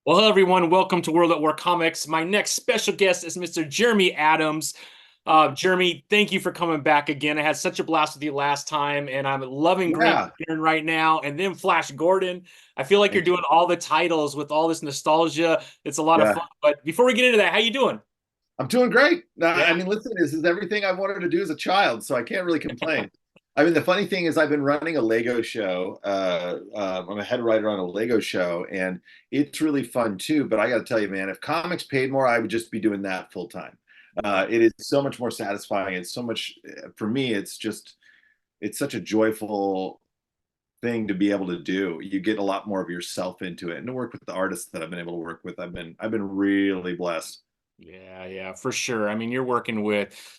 Well, hello everyone. Welcome to World at War Comics. My next special guest is Mr. Jeremy Adams. Jeremy, thank you for coming back again. I had such a blast with you last time, and I'm loving Green Yeah, Lantern right now. And then Flash Gordon. I feel like you're thank doing you. all the titles with all this nostalgia. It's a lot of Yeah, fun. But before we get into that, how you doing? I'm doing great. Yeah. I mean, listen, this is everything I wanted to do as a child, so I can't really complain. I mean, the funny thing is, I've been running a Lego show. I'm a head writer on a Lego show, and it's really fun too. But I got to tell you, man, if comics paid more, I would just be doing that full time. Yeah. It is so much more satisfying. It's so much for me. It's such a joyful thing to be able to do. You get a lot more of yourself into it, and to work with the artists that I've been able to work with, I've been really blessed. Yeah, for sure. I mean, you're working with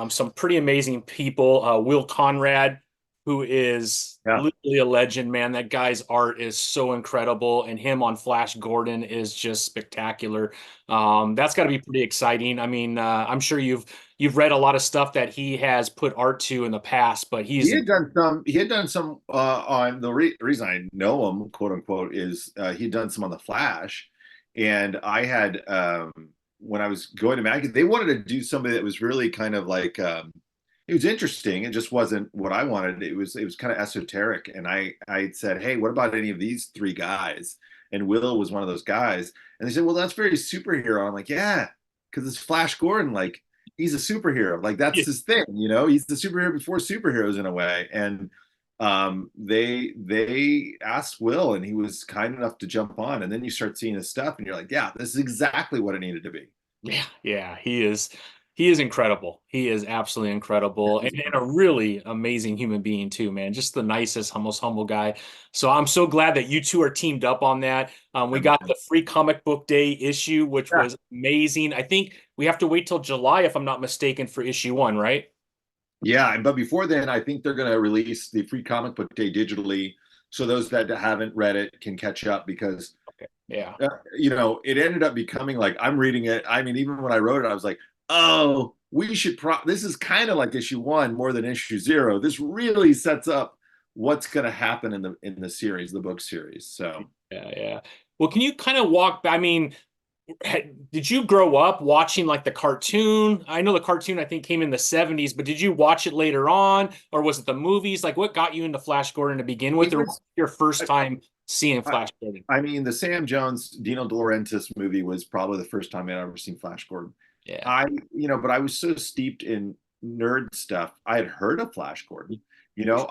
some pretty amazing people. Will Conrad, who is Yeah. literally a legend, man. That guy's art is so incredible, and him on Flash Gordon is just spectacular. That's got to be pretty exciting. I mean, I'm sure you've read a lot of stuff that he has put art to in the past, but He he's had done some. He had done some on reason I know him, quote unquote, is he'd done some on the Flash, and I had when I was going to Maggie, they wanted to do somebody that was really kind of like it was interesting. It just wasn't what I wanted. It was kind of esoteric, and I said, hey, what about any of these three guys? And Will was one of those guys, and they said, well, that's very superhero. I'm like, yeah, because it's Flash Gordon, like he's a superhero. Like that's his thing, He's the superhero before superheroes in a way. And they asked Will, and he was kind enough to jump on. And then you start seeing his stuff, and you're like, yeah, this is exactly what it needed to be. Yeah, he is incredible. He is absolutely incredible and a really amazing human being too, man. Just the nicest, most humble guy. So I'm so glad that you two are teamed up on that. We got the free comic book day issue, which Yeah. was amazing. I think we have to wait till July, if I'm not mistaken, for issue one, right? Yeah, but before then, I think they're going to release the free comic book day digitally, so those that haven't read it can catch up because Okay. Yeah. it ended up becoming like I'm reading it. I mean, even when I wrote it, I was like, oh, we should this is kind of like issue one more than issue zero. This really sets up what's going to happen in the series, the book series. So Yeah. Well, can you kind of walk? I mean, did you grow up watching like the cartoon? I know the cartoon I think came in the 70s, but did you watch it later on or was it the movies? Like what got you into Flash Gordon to begin with it or was, your first time seeing I, Flash Gordon? I mean, the Sam Jones, Dino De Laurentiis movie was probably the first time I'd ever seen Flash Gordon. Yeah. But I was so steeped in nerd stuff. I had heard of Flash Gordon.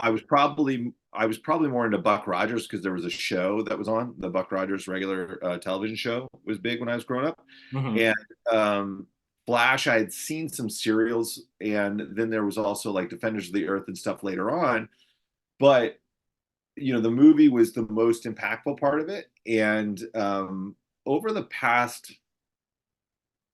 I was probably more into Buck Rogers because there was a show that was on the Buck Rogers regular television show was big when I was growing up, Hmm. and Flash. I had seen some serials, and then there was also like Defenders of the Earth and stuff later on. But the movie was the most impactful part of it, and over the past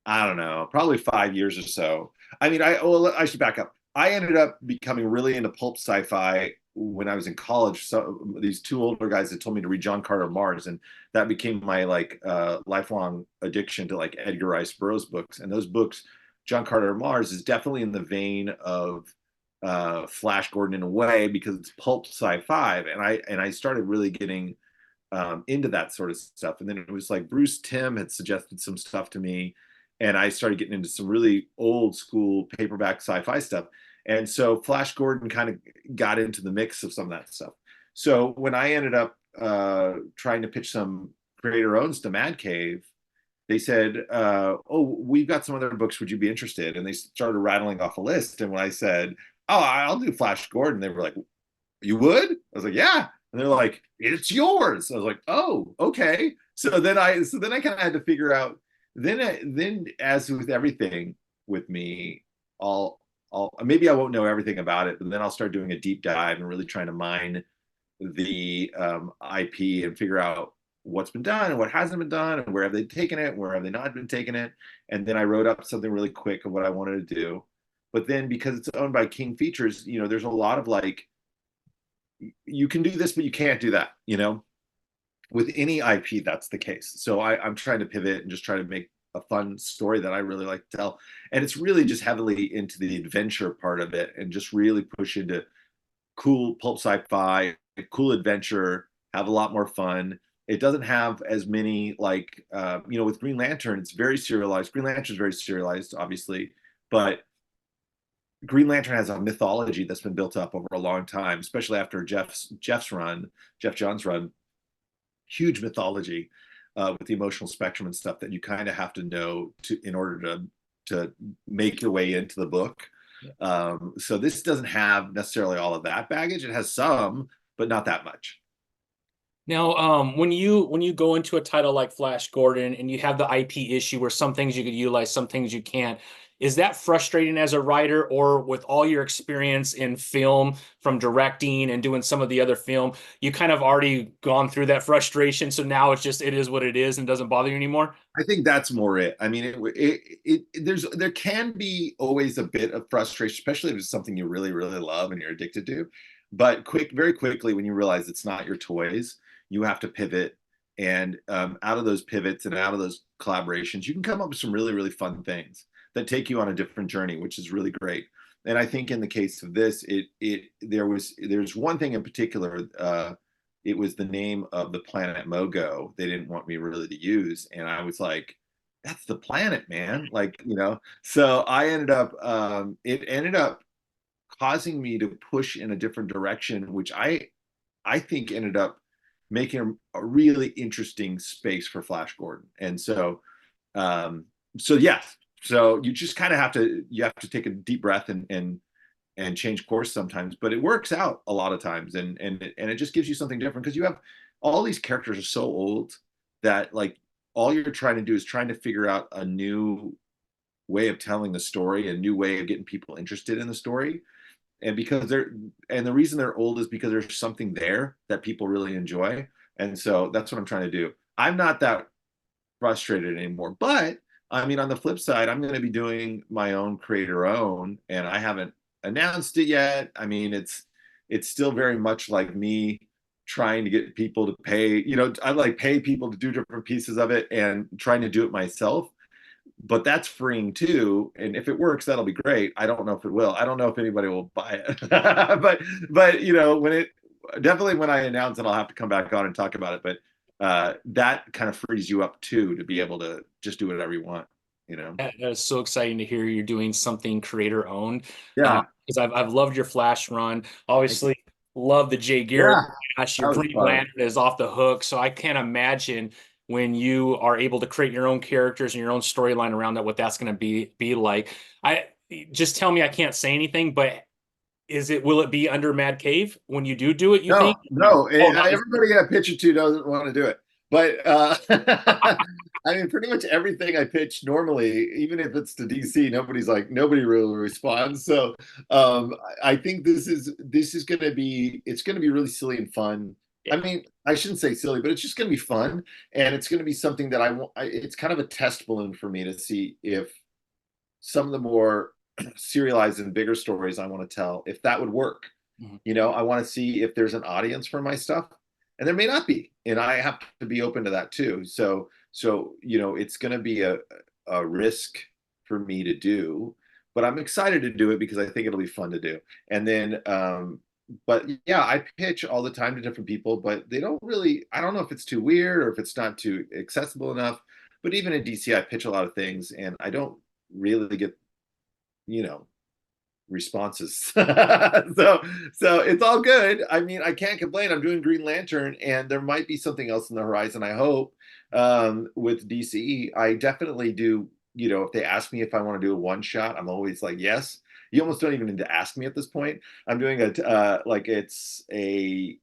I don't know, probably 5 years or so. I mean, I should back up. I ended up becoming really into pulp sci-fi when I was in college. So these two older guys had told me to read John Carter of Mars, and that became my like lifelong addiction to like Edgar Rice Burroughs books. And those books, John Carter of Mars, is definitely in the vein of Flash Gordon in a way because it's pulp sci-fi, and I started really getting into that sort of stuff. And then it was like Bruce Timm had suggested some stuff to me, and I started getting into some really old school paperback sci-fi stuff. And so Flash Gordon kind of got into the mix of some of that stuff. So when I ended up trying to pitch some creator owns to Mad Cave, they said, "Oh, we've got some other books. Would you be interested?" And they started rattling off a list. And when I said, "Oh, I'll do Flash Gordon," they were like, "You would?" I was like, "Yeah." And they're like, "It's yours." I was like, "Oh, okay." So then I kind of had to figure out. Then as with everything with me, I'll maybe I won't know everything about it, but then I'll start doing a deep dive and really trying to mine the IP and figure out what's been done and what hasn't been done and where have they taken it, where have they not been taking it. And then I wrote up something really quick of what I wanted to do. But then because it's owned by King Features, there's a lot of like you can do this, but you can't do that. With any IP, that's the case. So I'm trying to pivot and just try to make a fun story that I really like to tell. And it's really just heavily into the adventure part of it and just really push into cool pulp sci-fi, cool adventure, have a lot more fun. It doesn't have as many like with Green Lantern, it's very serialized. Green Lantern is very serialized, obviously, but Green Lantern has a mythology that's been built up over a long time, especially after Jeff's run, Jeff Johns' run. Huge mythology with the emotional spectrum and stuff that you kind of have to know in order to make your way into the book. So this doesn't have necessarily all of that baggage. It has some, but not that much. Now, when you go into a title like Flash Gordon and you have the IP issue where some things you could utilize, some things you can't, is that frustrating as a writer, or with all your experience in film from directing and doing some of the other film, you kind of already gone through that frustration, so now it's just it is what it is and doesn't bother you anymore? I think that's more it. I mean, there can be always a bit of frustration, especially if it's something you really, really love and you're addicted to. But very quickly, when you realize it's not your toys, you have to pivot. And out of those pivots and out of those collaborations, you can come up with some really, really fun things that take you on a different journey, which is really great. And I think in the case of this, there's one thing in particular. It was the name of the planet Mogo. They didn't want me really to use, and I was like, "That's the planet, man!" Like, So I ended up. It ended up causing me to push in a different direction, which I think ended up making a really interesting space for Flash Gordon. And so yeah, so you just kind of have to take a deep breath and change course sometimes, but it works out a lot of times, and it just gives you something different because you have all these characters are so old that like all you're trying to do is trying to figure out a new way of telling the story, a new way of getting people interested in the story. And the reason they're old is because there's something there that people really enjoy. And so that's what I'm trying to do. I'm not that frustrated anymore, but I mean, on the flip side, I'm going to be doing my own creator own, and I haven't announced it yet. I mean, it's still very much like me trying to get people to pay. I like pay people to do different pieces of it and trying to do it myself. But that's freeing too. And if it works, that'll be great. I don't know if it will. I don't know if anybody will buy it. but when it definitely when I announce it, I'll have to come back on and talk about it. But that kind of frees you up too to be able to just do whatever you want, you know. That is so exciting to hear you're doing something creator owned. Yeah. Because I've loved your Flash run. Obviously, love the Jay Garrick Yeah. Flash. That Your was Green fun. Lantern is off the hook. So I can't imagine when you are able to create your own characters and your own storyline around that, what that's going to be like. I just tell me I can't say anything, but will it be under Mad Cave when you do it, you think? No, no. Oh, not Everybody I pitch it to doesn't want to do it. But I mean, pretty much everything I pitch normally, even if it's to DC, nobody really responds. So I think this is going to be it's going to be really silly and fun. I yeah. mean, I shouldn't say silly, but it's just going to be fun, and it's going to be something that I want. It's kind of a test balloon for me to see if some of the more serialized and bigger stories I want to tell, if that would work. Mhm. I want to see if there's an audience for my stuff, and there may not be, and I have to be open to that too. So it's going to be a risk for me to do, but I'm excited to do it because I think it'll be fun to do. And then, but yeah, I pitch all the time to different people, but they don't really. I don't know if it's too weird or if it's not too accessible enough. But even in DC, I pitch a lot of things, and I don't really get you know responses. So it's all good. I mean, I can't complain. I'm doing Green Lantern, and there might be something else in the horizon. I hope with DCE. I definitely do. If they ask me if I want to do a one shot, I'm always like yes. You almost don't even need to ask me at this point. I'm doing like it's a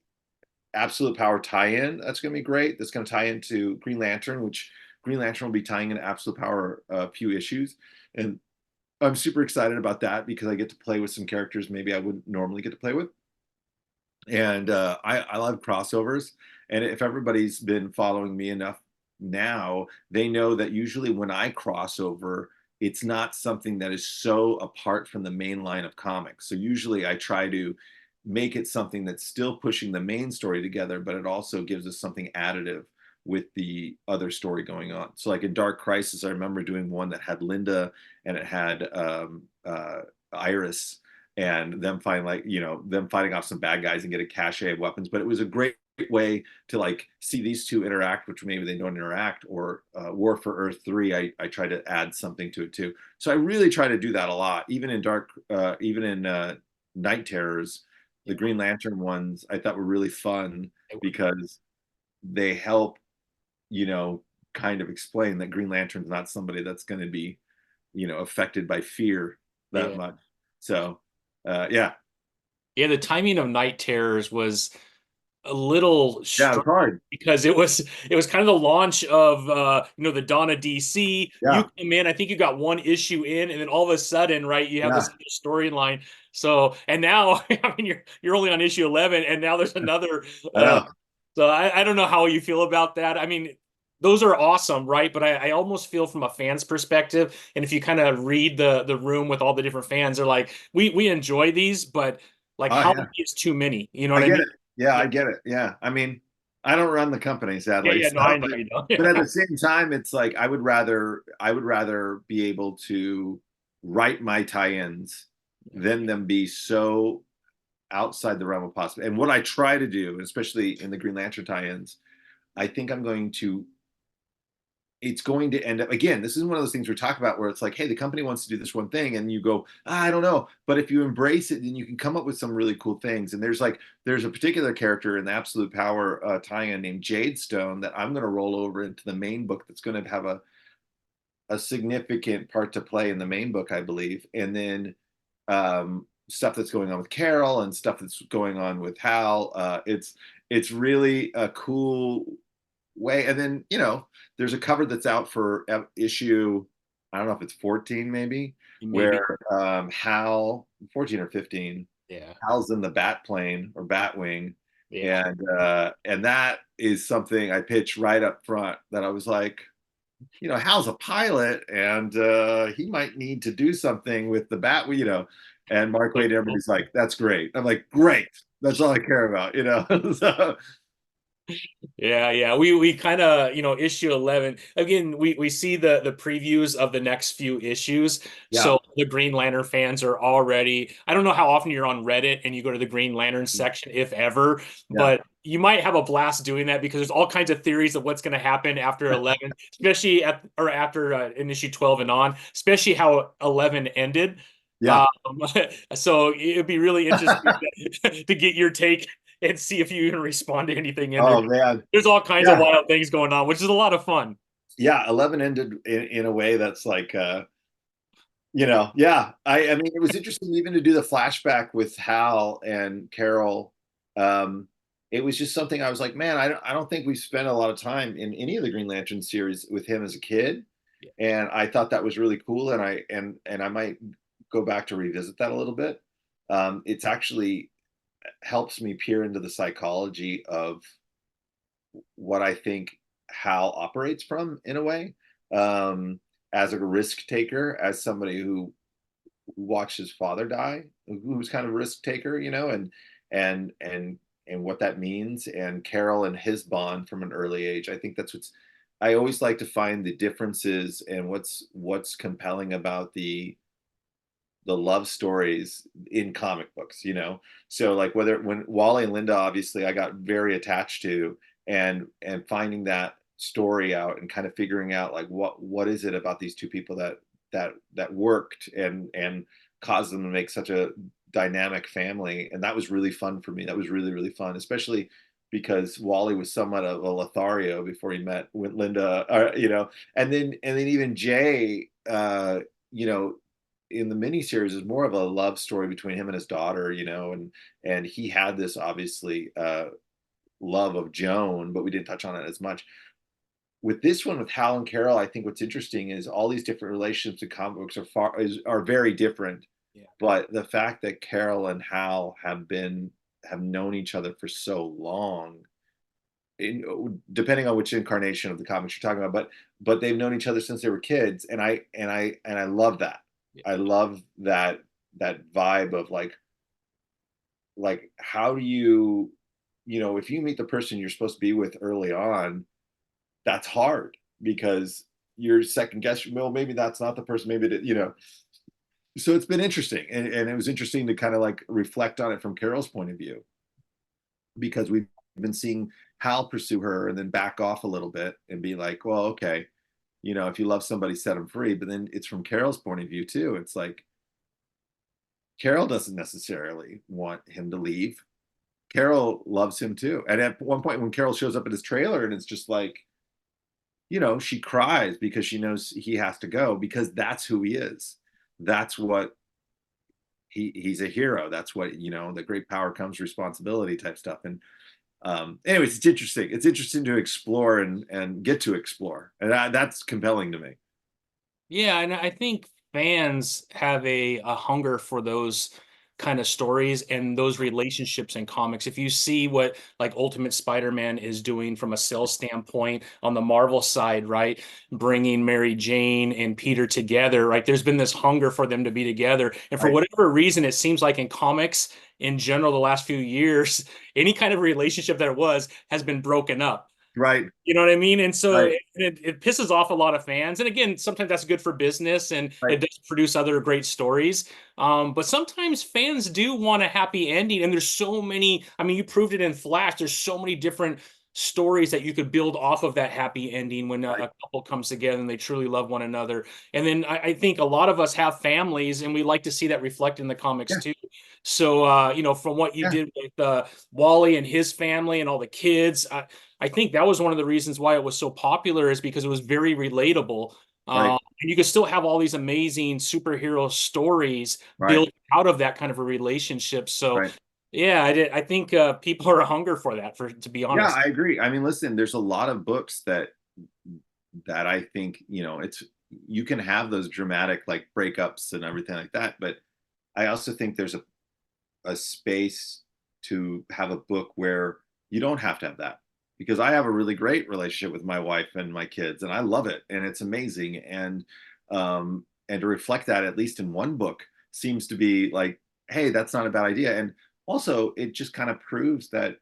absolute power tie-in. That's going to be great. That's going to tie into Green Lantern, which Green Lantern will be tying in absolute power a few issues, and I'm super excited about that because I get to play with some characters maybe I wouldn't normally get to play with. And I love crossovers. And if everybody's been following me enough now, they know that usually when I cross over, it's not something that is so apart from the main line of comics. So usually I try to make it something that's still pushing the main story together, but it also gives us something additive with the other story going on. So like in Dark Crisis, I remember doing one that had Linda and it had Iris and them fighting them fighting off some bad guys and get a cache of weapons. But it was a great way to like see these two interact, which maybe they don't interact, or War for Earth 3, I try to add something to it too. So I really try to do that a lot, even in Night Terrors. The Yeah. Green Lantern ones I thought were really fun because they help, you know, kind of explain that Green Lantern's not somebody that's going to be, affected by fear that Yeah. much. So, yeah, Yeah, the timing of Night Terrors was a little yeah, it's strange hard. because it was kind of the launch of the dawn of DC. You Yeah, come in, I think you got one issue in, and then all of a sudden, right, you have yeah, this storyline. So and now I mean you're only on issue 11, and now there's another. I know. So I don't know how you feel about that. I mean, those are awesome, right? But I almost feel from a fan's perspective, and if you kind of read the room with all the different fans, they're like, we enjoy these, but like Oh how yeah, many is too many? You know I what I get mean? it. Yeah, Yeah. I get it. Yeah, I mean, I don't run the company, Yeah, sadly. yeah, So, no, I know you don't. but at Yeah, the same time, it's like I would rather be able to write my tie-ins than them be so outside the realm of possible. And what I try to do, especially in the Green Lantern tie-ins, I think it's going to end up again. This is one of those things we talk about where it's like, hey, the company wants to do this one thing, and you go, I don't know. But if you embrace it, then you can come up with some really cool things. And there's a particular character in the Absolute Power tie-in named Jade Stone that I'm going to roll over into the main book. That's going to have a significant part to play in the main book, I believe. And then stuff that's going on with Carol and stuff that's going on with Hal. It's really a cool way. And then, there's a cover that's out for issue, I don't know if it's 14 maybe, maybe. where Hal, 14 or 15, Yeah, Hal's in the bat plane or bat wing. yeah. And that is something I pitched right up front that I was like, Hal's a pilot and he might need to do something with the bat, and Mark So Wade, cool. everybody's like, that's great. I'm like, great. That's all I care about. So, Yeah, yeah. We kind of, issue 11. Again, we see the previews of the next few issues. yeah, So the Green Lantern fans are already, I don't know how often you're on Reddit and you go to the Green Lantern section, if ever, yeah, but you might have a blast doing that because there's all kinds of theories of what's going to happen after 11, especially after in issue 12 and on, especially how 11 ended. yeah. Um, so it'd be really interesting to get your take and see if you even respond to anything in there. Oh man. There's all kinds of Yeah. wild things going on, which is a lot of fun. Yeah. 11 ended in a way that's like, yeah. I mean, it was interesting even to do the flashback with Hal and Carol. Um, it was just something I was like, man, I don't think we've spent a lot of time in any of the Green Lantern series with him as a kid. Yeah. And I thought that was really cool. And I might go back to revisit that a little bit. It's actually helps me peer into the psychology of what I think Hal operates from in a way, um, as a risk taker, as somebody who watched his father die, who was kind of a risk taker, and and what that means, and Carol and his bond from an early age. I think that's what's. I always like to find the differences and what's compelling about the love stories in comic books. So like when Wally and Linda, obviously I got very attached to, and finding that story out and kind of figuring out like what is it about these two people that worked and caused them to make such a dynamic family. And that was really fun for me. That was really really fun, especially because Wally was somewhat of a Lothario before he met with Linda, and then even Jay, you know in the miniseries is more of a love story between him and his daughter, and he had this obviously love of Joan, but we didn't touch on it as much. With this one with Hal and Carol, I think what's interesting is all these different relationships in comic books are very different, Yeah. but the fact that Carol and Hal have known each other for so long, depending on which incarnation of the comics you're talking about, but they've known each other since they were kids, and I love that. Yeah. I love that vibe of like how do if you meet the person you're supposed to be with early on, that's hard because you're second guess, well, maybe that's not the person, maybe so it's been interesting, and it was interesting to kind of like reflect on it from Carol's point of view, because we been seeing Hal pursue her and then back off a little bit and be like, well, okay, if you love somebody, set them free. But then it's from Carol's point of view too. It's like Carol doesn't necessarily want him to leave. Carol loves him too. And at one point when Carol shows up at his trailer and it's just like, she cries because she knows he has to go because that's who he is. That's what he's a hero. That's what, the great power comes responsibility type stuff. And anyways, it's interesting. It's interesting to explore and get to explore. And that's compelling to me. Yeah, and I think fans have a hunger for those kind of stories and those relationships in comics. If you see what like Ultimate Spider-Man is doing from a sales standpoint on the Marvel side, right? Bringing Mary Jane and Peter together, right? There's been this hunger for them to be together. And for Right. whatever reason, it seems like in comics in general, the last few years, any kind of relationship that it was has been broken up. Right. You know what I mean? And so Right. it pisses off a lot of fans. And again, sometimes that's good for business and it Right. does produce other great stories. But sometimes fans do want a happy ending. And there's so many, I mean, you proved it in Flash. There's so many different stories that you could build off of that happy ending when Right. a couple comes together and they truly love one another. And then I think a lot of us have families and we like to see that reflected in the comics Yeah. too. So, from what you Yeah. did with Wally and his family and all the kids, I think that was one of the reasons why it was so popular is because it was very relatable. Right. And you could still have all these amazing superhero stories Right. built out of that kind of a relationship. So, Right. yeah, I think people are a hunger for that, for to be Yeah, honest. I agree. I mean, listen, there's a lot of books that I think, it's you can have those dramatic like breakups and everything like that, but I also think there's a space to have a book where you don't have to have that because I have a really great relationship with my wife and my kids and I love it and it's amazing and to reflect that at least in one book seems to be like, hey, that's not a bad idea. And also it just kind of proves that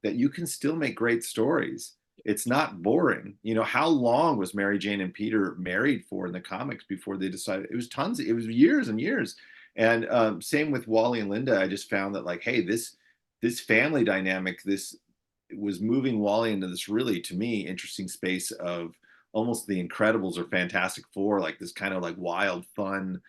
you can still make great stories. It's not boring. How long was Mary Jane and Peter married for in the comics before they decided? It was tons. It was years and years. And same with Wally and Linda. I just found that like, hey, this family dynamic, this was moving Wally into this really, to me, interesting space of almost the Incredibles or Fantastic Four, like this kind of like wild, fun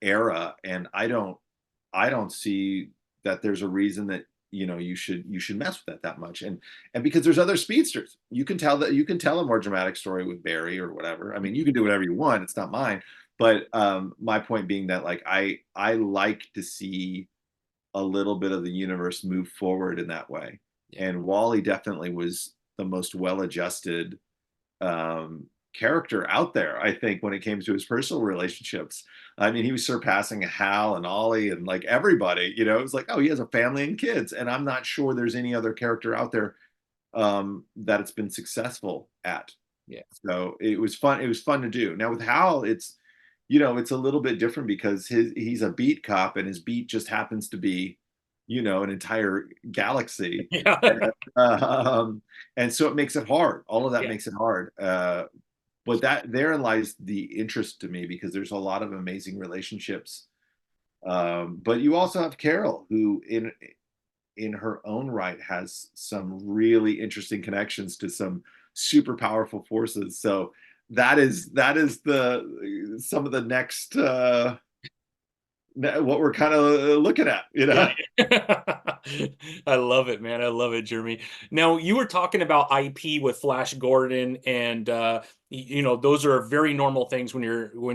era. And I don't see that there's a reason that you should mess with that much. And because there's other speedsters, you can tell a more dramatic story with Barry or whatever. I mean, you can do whatever you want. It's not mine. But my point being that like I like to see a little bit of the universe move forward in that way. Yeah. And Wally definitely was the most well-adjusted character out there, I think, when it came to his personal relationships. I mean, he was surpassing Hal and Ollie and like everybody, it was like, oh, he has a family and kids. And I'm not sure there's any other character out there that it's been successful at. Yeah. So it was fun. It was fun to do. Now with Hal, it's a little bit different because he's a beat cop and his beat just happens to be, an entire galaxy. Yeah. Um, and so it makes it hard. All of that Yeah. makes it hard. But that therein lies the interest to me because there's a lot of amazing relationships. But you also have Carol, who in her own right has some really interesting connections to some super powerful forces. So that is the some of the next what we're kind of looking at, Yeah. I love it, man. I love it, Jeremy. Now, you were talking about IP with Flash Gordon, and those are very normal things when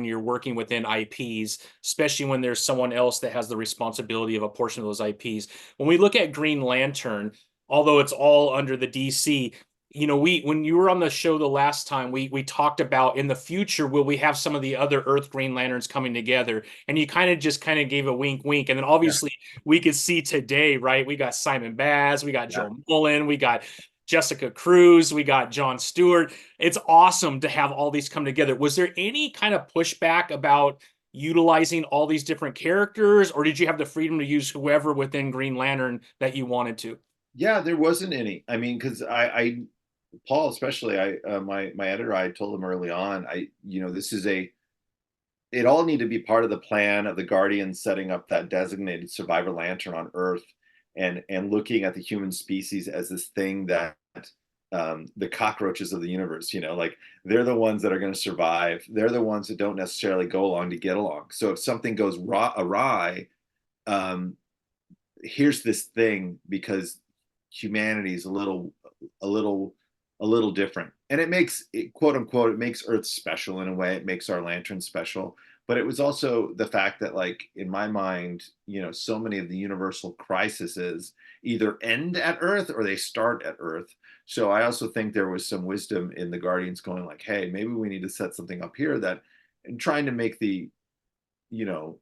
you're working within IPs, especially when there's someone else that has the responsibility of a portion of those IPs. When we look at Green Lantern, although it's all under the DC, we when you were on the show the last time, we talked about in the future, will we have some of the other Earth Green Lanterns coming together? And you kind of gave a wink, wink. And then Yeah, obviously we could see today, right? We got Simon Baz, we got yeah. Joe Mullen, we got Jessica Cruz, we got John Stewart. It's awesome to have all these come together. Was there any kind of pushback about utilizing all these different characters, or did you have the freedom to use whoever within Green Lantern that you wanted to? Yeah, there wasn't any. I mean, because I Paul especially, my editor, I told him early on, this is it all need to be part of the plan of the Guardians setting up that designated survivor lantern on Earth. and looking at the human species as this thing that the cockroaches of the universe, like they're the ones that are going to survive. They're the ones that don't necessarily go along to get along. So if something goes awry, um, here's this thing because humanity is a little, a little different, and it makes it, quote unquote, it makes Earth special in a way. It makes our lantern special, but it was also the fact that, like, in my mind, so many of the universal crises either end at Earth or they start at Earth. So I also think there was some wisdom in the Guardians going like, hey, maybe we need to set something up here that, and trying to make you know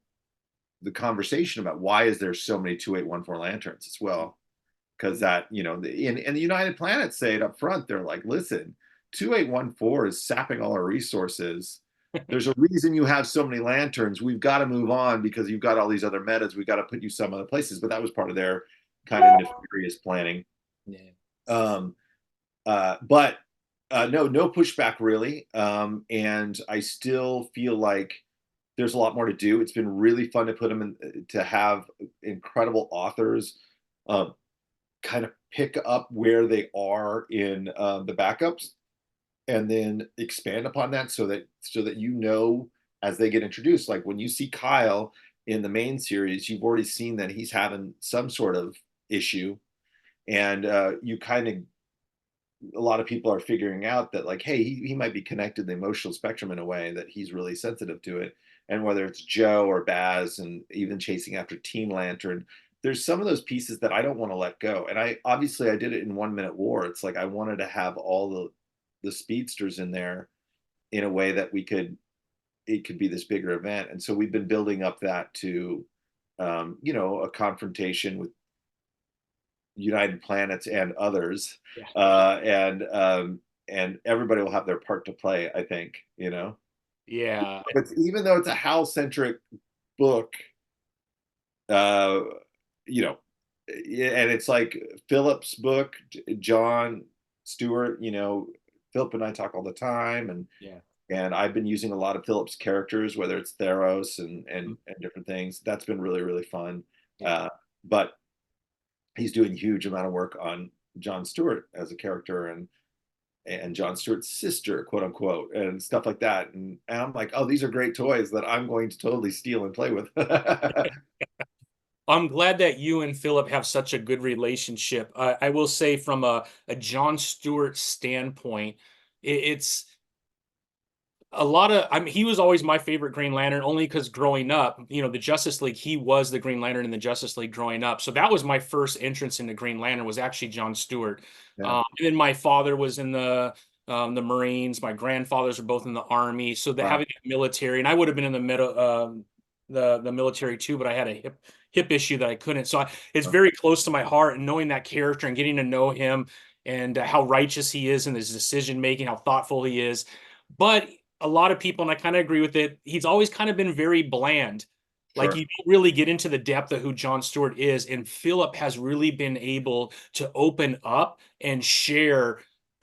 the conversation about why is there so many 2814 lanterns as well, because that, and the United Planets say it up front. They're like, listen, 2814 is sapping all our resources. There's a reason you have so many lanterns. We've got to move on because you've got all these other metas. We've got to put you some other places. But that was part of their kind of nefarious planning. Yeah. um but no pushback really. And I still feel like there's a lot more to do. It's been really fun to put them in, to have incredible authors kind of pick up where they are in the backups, and then expand upon that so that as they get introduced, like when you see Kyle in the main series, you've already seen that he's having some sort of issue, and you kind of, a lot of people are figuring out that, like, hey, he might be connected to the emotional spectrum in a way that he's really sensitive to it. And whether it's Joe or Baz, and even chasing after Teen Lantern, there's some of those pieces that I don't want to let go. And I did it in 1 Minute War. It's like I wanted to have all the speedsters in there in a way that it could be this bigger event. And so we've been building up that to a confrontation with United Planets and others, Yeah. and everybody will have their part to play. I think. Yeah. But even though it's a Hal centric book, uh, you know, and it's like Philip's book, John Stewart. Philip and I talk all the time, and Yeah. I've been using a lot of Philip's characters, whether it's Theros and Mhm. different things. That's been really really fun. Yeah. But he's doing a huge amount of work on John Stewart as a character, and John Stewart's sister, quote unquote, and stuff like that. And I'm like, oh, these are great toys that I'm going to totally steal and play with. I'm glad that you and Philip have such a good relationship. I will say, from a John Stewart standpoint, it's a lot of, I mean, he was always my favorite Green Lantern, only because growing up, the Justice League, he was the Green Lantern in the Justice League growing up. So that was my first entrance into Green Lantern, was actually John Stewart. Yeah. And then my father was in the Marines. My grandfathers were both in the Army. So Wow. having the military, and I would have been in the middle, the military too, but I had a hip issue that I couldn't. So it's very close to my heart, and knowing that character and getting to know him, and how righteous he is in his decision making, how thoughtful he is. But a lot of people, and I kind of agree with it, he's always kind of been very bland. Like, Sure. you don't really get into the depth of who John Stewart is. And Philip has really been able to open up and share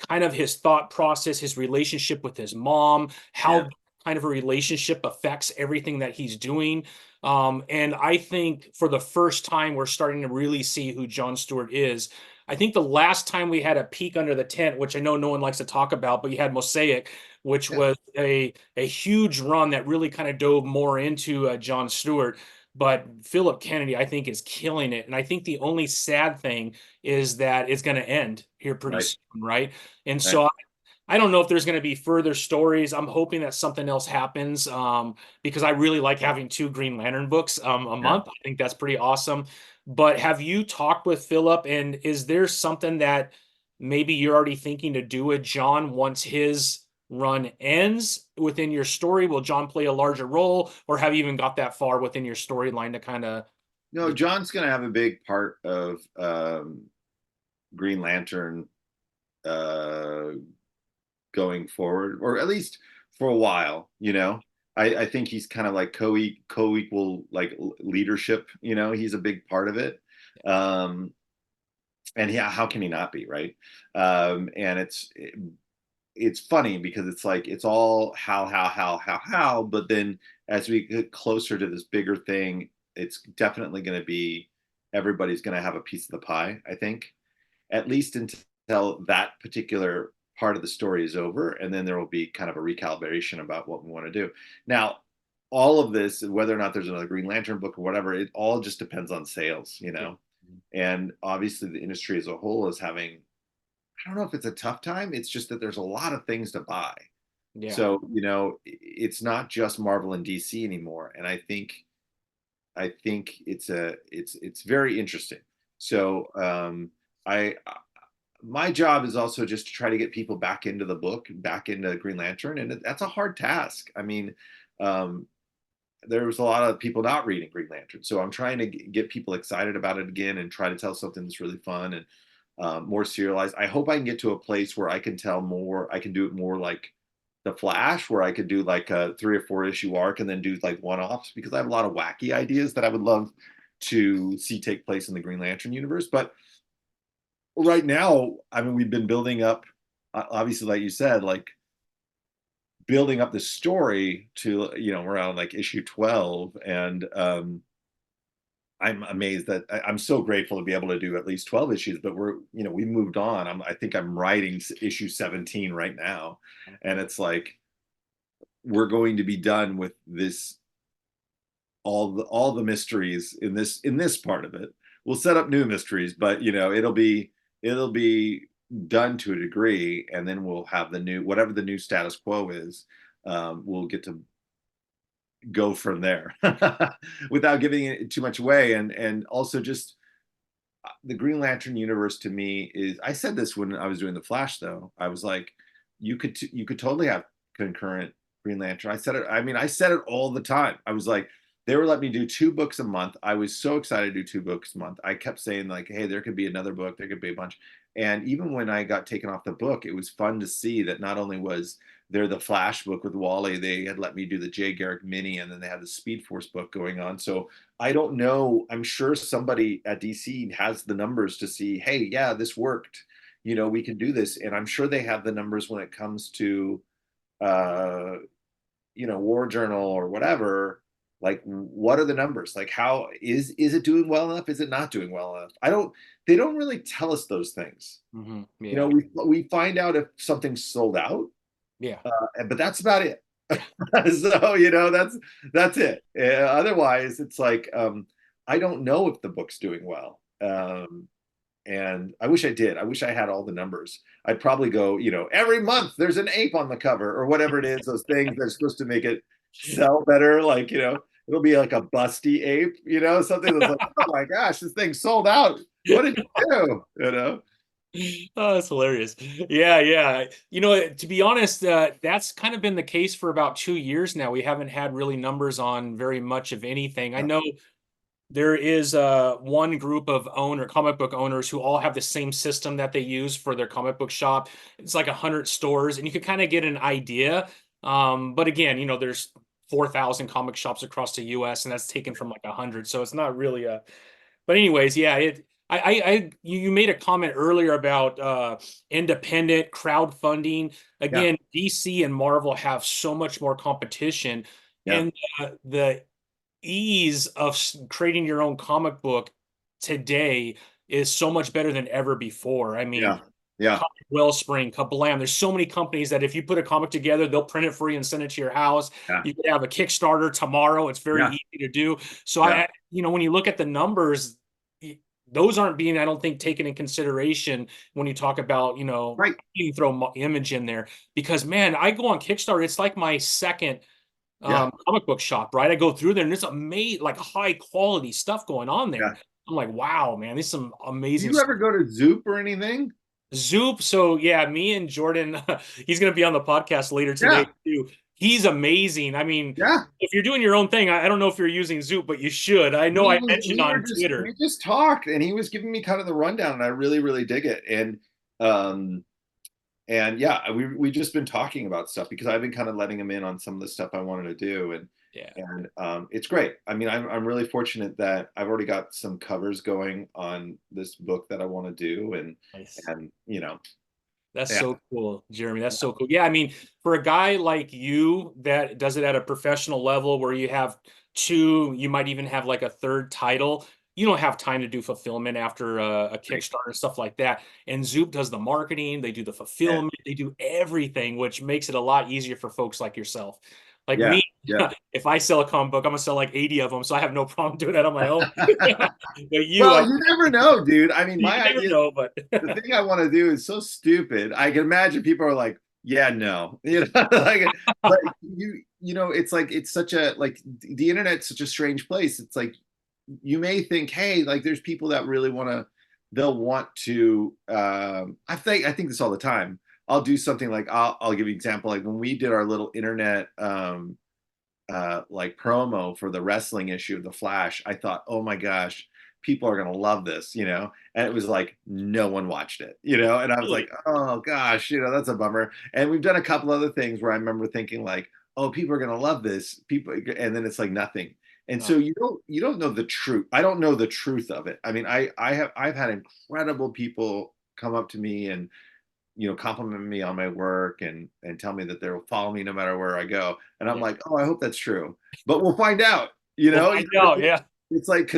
kind of his thought process, his relationship with his mom, Yeah. how kind of a relationship affects everything that he's doing. And I think for the first time, we're starting to really see who John Stewart is. I think the last time we had a peek under the tent, which I know no one likes to talk about, but you had Mosaic, which Yeah. was a huge run that really kind of dove more into John Stewart. But Philip Kennedy, I think, is killing it. And I think the only sad thing is that it's going to end here pretty Right. soon, right? And Right. so I don't know if there's going to be further stories. I'm hoping that something else happens, because I really like having two Green Lantern books a Yeah. month. I think that's pretty awesome. But have you talked with Philip, and is there something that maybe you're already thinking to do with John once his run ends within your story? Will John play a larger role, or have you even got that far within your storyline to kind of? No, John's going to have a big part of Green Lantern uh, going forward, or at least for a while. I think he's kind of like co-equal, like, leadership. He's a big part of it. And yeah, how can he not be, right? And it's funny because it's like it's all how, but then as we get closer to this bigger thing, it's definitely going to be everybody's going to have a piece of the pie, I think, at least until that particular part of the story is over. And then there will be kind of a recalibration about what we want to do. Now, all of this, whether or not there's another Green Lantern book or whatever, it all just depends on sales, you know? And obviously, the industry as a whole is having, I don't know if it's a tough time. It's just that there's a lot of things to buy. Yeah. So, you know, it's not just Marvel and DC anymore. And I think it's very interesting. So I my job is also just to try to get people back into the book, back into Green Lantern, and that's a hard task. I mean, um, there was a lot of people not reading Green Lantern, so I'm trying to get people excited about it again and try to tell something that's really fun and more serialized. I hope I can get to a place where I can tell more. I can do it more like the Flash, where I could do like a 3 or 4 issue arc and then do like one-offs, because I have a lot of wacky ideas that I would love to see take place in the Green Lantern universe. But right now, I mean, we've been building up, obviously, like you said, like building up the story to, you know, around like issue 12. And I'm amazed that I'm so grateful to be able to do at least 12 issues, but we're, you know, we moved on. I think I'm writing issue 17 right now. And it's like, we're going to be done with this, all the mysteries in this part of it. We'll set up new mysteries, but you know, it'll be done to a degree, and then we'll have the new, whatever the new status quo is. We'll get to go from there without giving it too much away. And also just the Green Lantern universe to me is, I said this when I was doing the Flash though. I was like, you could totally have concurrent Green Lantern. I said it, I mean, I said it all the time. I was like, they were letting me do 2 books a month. I was so excited to do 2 books a month. I kept saying like, hey, there could be another book, there could be a bunch. And even when I got taken off the book, it was fun to see that not only was there the Flash book with Wally, they had let me do the Jay Garrick mini, and then they had the Speed Force book going on. So I don't know. I'm sure somebody at DC has the numbers to see, hey, yeah, this worked. You know, we can do this. And I'm sure they have the numbers when it comes to, uh, you know, War Journal or whatever. Like, what are the numbers? Like, how is it doing well enough? Is it not doing well enough? I don't. They don't really tell us those things. You know, Yeah. we find out if something's sold out, Yeah. but that's about it. So you know, that's it. Otherwise, it's like, I don't know if the book's doing well. And I wish I did. I wish I had all the numbers. I'd probably go, you know, every month there's an ape on the cover or whatever it is. Those things that are supposed to make it sell better. Like, you know, it'll be like a busty ape, you know, something that's like, oh my gosh, this thing sold out. What did you do? You know? Oh, that's hilarious. Yeah, yeah. You know, to be honest, that's kind of been the case for about 2 years now. We haven't had really numbers on very much of anything. I Yeah. know there is one group of comic book owners who all have the same system that they use for their comic book shop. It's like 100 stores, and you could kind of get an idea. But again, you know, there's 4,000 comic shops across the US, and that's taken from like 100. So it's not really a, but anyways, yeah, you made a comment earlier about independent crowdfunding. Yeah. Again, DC and Marvel have so much more competition, Yeah. and the ease of creating your own comic book today is so much better than ever before. I mean, Yeah. Yeah. Comic Wellspring, Kablam. There's so many companies that if you put a comic together, they'll print it for you and send it to your house. Yeah. You could have a Kickstarter tomorrow. It's very Yeah. easy to do. So Yeah. you know, when you look at the numbers, those aren't being, I don't think, taken in consideration when you talk about, you know, Right. you can throw image in there because man, I go on Kickstarter. It's like my second Yeah. comic book shop, right? I go through there and there's amazing, like high quality stuff going on there. Yeah. I'm like, wow, man, there's some Do amazing you ever go to Zoop or anything? Zoop. So yeah, me and Jordan, he's going to be on the podcast later today Yeah. too. He's amazing. I mean, Yeah. if you're doing your own thing, I don't know if you're using Zoop, but you should. I know I mentioned We were on just Twitter. we just talked, and he was giving me kind of the rundown, and I really really dig it. Um and yeah, we just been talking about stuff because I've been kind of letting him in on some of the stuff I wanted to do, Yeah, and it's great. I mean, I'm really fortunate that I've already got some covers going on this book that I want to do, nice. and you know, That's yeah, so cool, Jeremy. That's so cool. Yeah, I mean, for a guy like you that does it at a professional level where you have two, you might even have like a third title. you don't have time to do fulfillment after a Right. Kickstarter and stuff like that. And Zoop does the marketing, they do the Yeah. fulfillment, they do everything, which makes it a lot easier for folks like yourself. Like Yeah. me, Yeah. if I sell a comic book, I'm gonna sell like 80 of them, so I have no problem doing that on my own. But you, Well, you never know, dude. I mean, you my never idea, know, but the thing I want to do is so stupid. I can imagine people are like, yeah, no, like, but it's like it's such a like the internet's such a strange place. It's like you may think, hey, like there's people that really want to, they'll want to. I think this all the time. I'll do something like I'll give you an example. Like when we did our little internet like promo for the wrestling issue of the Flash, I thought, oh my gosh, people are gonna love this, and it was like no one watched it, and I was like, really, oh gosh, that's a bummer. And we've done a couple other things where I remember thinking like, oh, people are gonna love this, people, and then it's like nothing. And no, so you don't know the truth. I don't know the truth of it. I mean, I've had incredible people come up to me and compliment me on my work and tell me that they'll follow me no matter where I go. And I'm yeah, like, oh, I hope that's true. But we'll find out. we'll find out. Yeah, It's like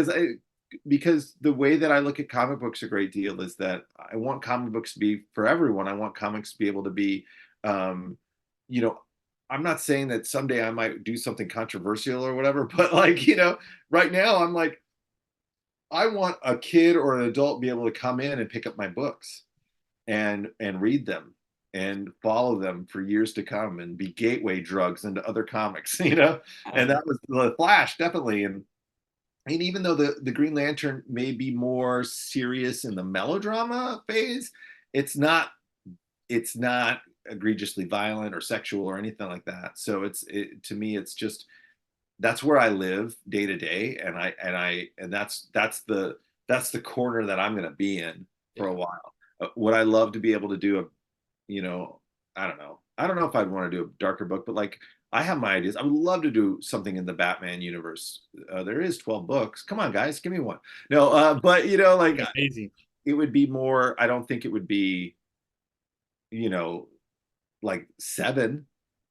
because the way that I look at comic books a great deal is that I want comic books to be for everyone. I want comics to be able to be, um, you know, I'm not saying that someday I might do something controversial or whatever, but like, right now I'm like, I want a kid or an adult be able to come in and pick up my books and read them and follow them for years to come and be gateway drugs into other comics, and that was the Flash definitely. And even though the Green Lantern may be more serious in the melodrama phase, it's not it's not egregiously violent or sexual or anything like that. So to me it's just that's where I live day to day, and that's the corner that I'm going to be in for yeah, a while. Would I love to be able to do a, you know, I don't know. I don't know if I'd want to do a darker book, but like I have my ideas. I would love to do something in the Batman universe. There is 12 books. Come on, guys, give me one. No, but like amazing. it would be more. I don't think it would be, you know, like seven.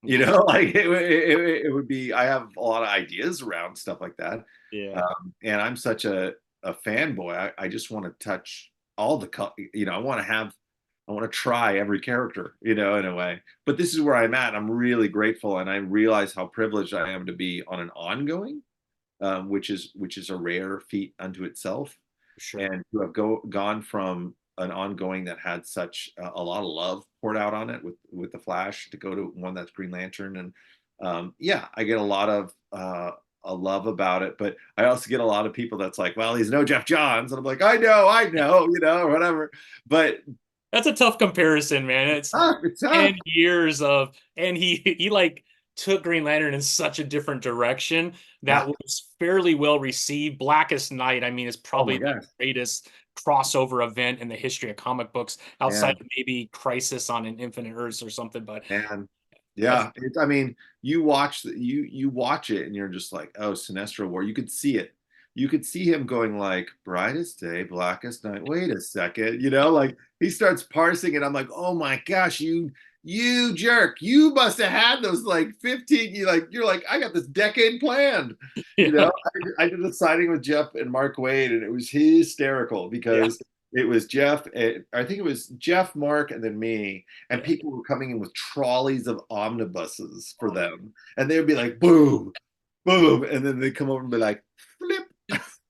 Like it would be. I have a lot of ideas around stuff like that, Yeah, and I'm such a fanboy. I just want to touch all the, I want to try every character, in a way. But this is where I'm at. I'm really grateful, and I realize how privileged I am to be on an ongoing, which is a rare feat unto itself, for sure. and to have gone from an ongoing that had such a lot of love poured out on it with the Flash to go to one that's Green Lantern, and yeah, I get a lot of a love about it, but I also get a lot of people that's like, well, he's no Jeff Johns, and I'm like, I know, or whatever, but That's a tough comparison, man. It's it's tough. 10 years of, and he like took Green Lantern in such a different direction Yeah. that was fairly well received. Blackest Night, I mean, is Oh my probably the gosh, greatest crossover event in the history of comic books, outside man. of maybe Crisis on an Infinite Earths or something. But And that's yeah, I mean, you watch it and you're just like, oh, Sinestro War. You could see it. You could see him going like, brightest day, blackest night. Wait a second, like he starts parsing, and I'm like, oh my gosh, you jerk, you must have had those like 15. You're like, I got this decade planned. yeah, I did the signing with Jeff and Mark Wade, and it was hysterical yeah, because it was Jeff. I think it was Jeff, Mark, and then me, and yeah. people were coming in with trolleys of omnibuses for them, and they would be like, boom, boom, and then they come over and be like, flip.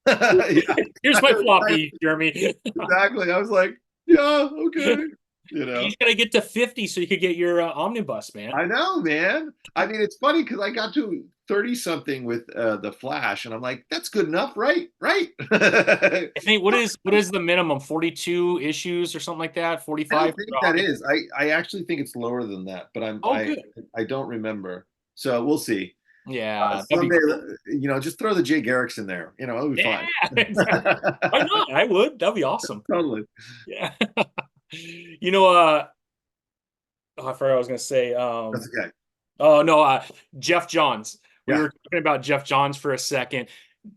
Yeah, Here's my floppy, Jeremy. exactly. I was like, yeah, okay, you You know. just gotta get to 50 so you could get your omnibus, man. I know, man. I mean, it's funny because I got to 30 something with the Flash, and I'm like, that's good enough, right? Right. I I think what is the minimum? 42 issues or something like that? don't 45 think for that omnibus? is. I actually think it's lower than that, but Oh, good. I don't remember. So we'll see. Yeah, that'd be Someday, cool. just throw the Jay Garricks in there. It'll be Yeah, fine. exactly. Why not? I would. That'd be awesome. Totally. Yeah. You know, oh, I forgot what I was gonna say. That's okay. Oh no, Jeff Johns. We Yeah. were talking about Jeff Johns for a second.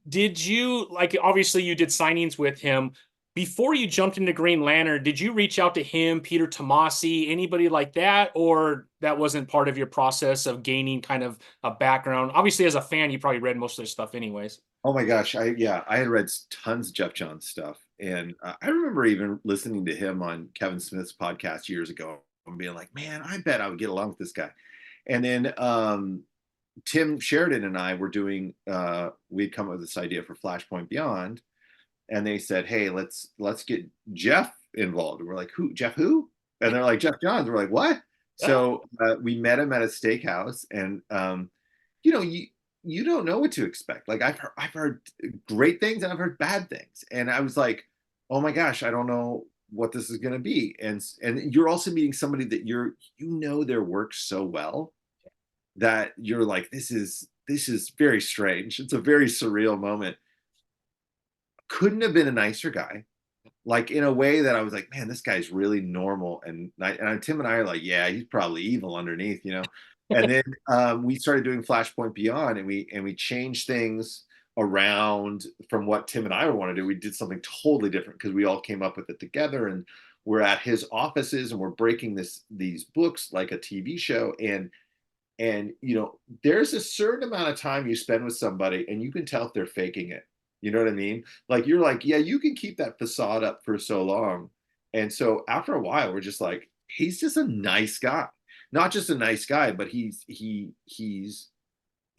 Did you like obviously you did signings with him before you jumped into Green Lantern? Did you reach out to him, Peter Tomasi, anybody like that, or that wasn't part of your process of gaining kind of a background? Obviously, as a fan, you probably read most of their stuff anyways. Oh my gosh, I had read tons of Jeff Johns stuff, and I remember even listening to him on Kevin Smith's podcast years ago and being like, man, I bet I would get along with this guy. And then Tim Sheridan and I were doing we'd come up with this idea for Flashpoint Beyond, and they said, hey, let's get Jeff involved. And we're like, who? Jeff who? And they're like, Jeff Johns. We're like, what? So we met him at a steakhouse, and you know, you don't know what to expect. Like I've heard great things and I've heard bad things, and I was like, oh my gosh, I don't know what this is going to be. And you're also meeting somebody that you know their work so well that you're like, this is very strange. It's a very surreal moment. Couldn't have been a nicer guy, like in a way that I was like, man, this guy's really normal. And Tim and I are like, yeah, he's probably evil underneath, you know. And then we started doing Flashpoint Beyond, and we changed things around from what Tim and I want to do. We did something totally different because we all came up with it together, and we're at his offices and we're breaking these books like a TV show. And you know, there's a certain amount of time you spend with somebody and you can tell if they're faking it. You know what I mean? Like you're like, yeah, you can keep that facade up for so long. And so after a while, we're just like, he's just a nice guy. Not just a nice guy, but he's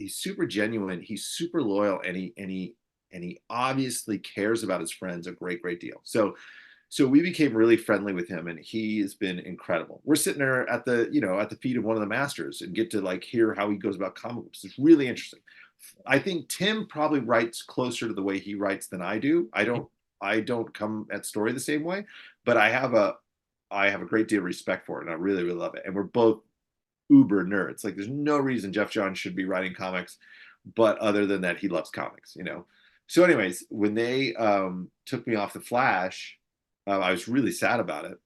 super genuine, he's super loyal, and he obviously cares about his friends a great deal. So we became really friendly with him, and he has been incredible. We're sitting there at the feet of one of the masters and get to like hear how he goes about comic books. It's really interesting. I think Tim probably writes closer to the way he writes than I do. I don't come at story the same way, but I have a great deal of respect for it, and I really love it. And we're both uber nerds. Like there's no reason Jeff Johns should be writing comics, but other than that, he loves comics, you know. So, anyways, when they took me off the Flash, I was really sad about it.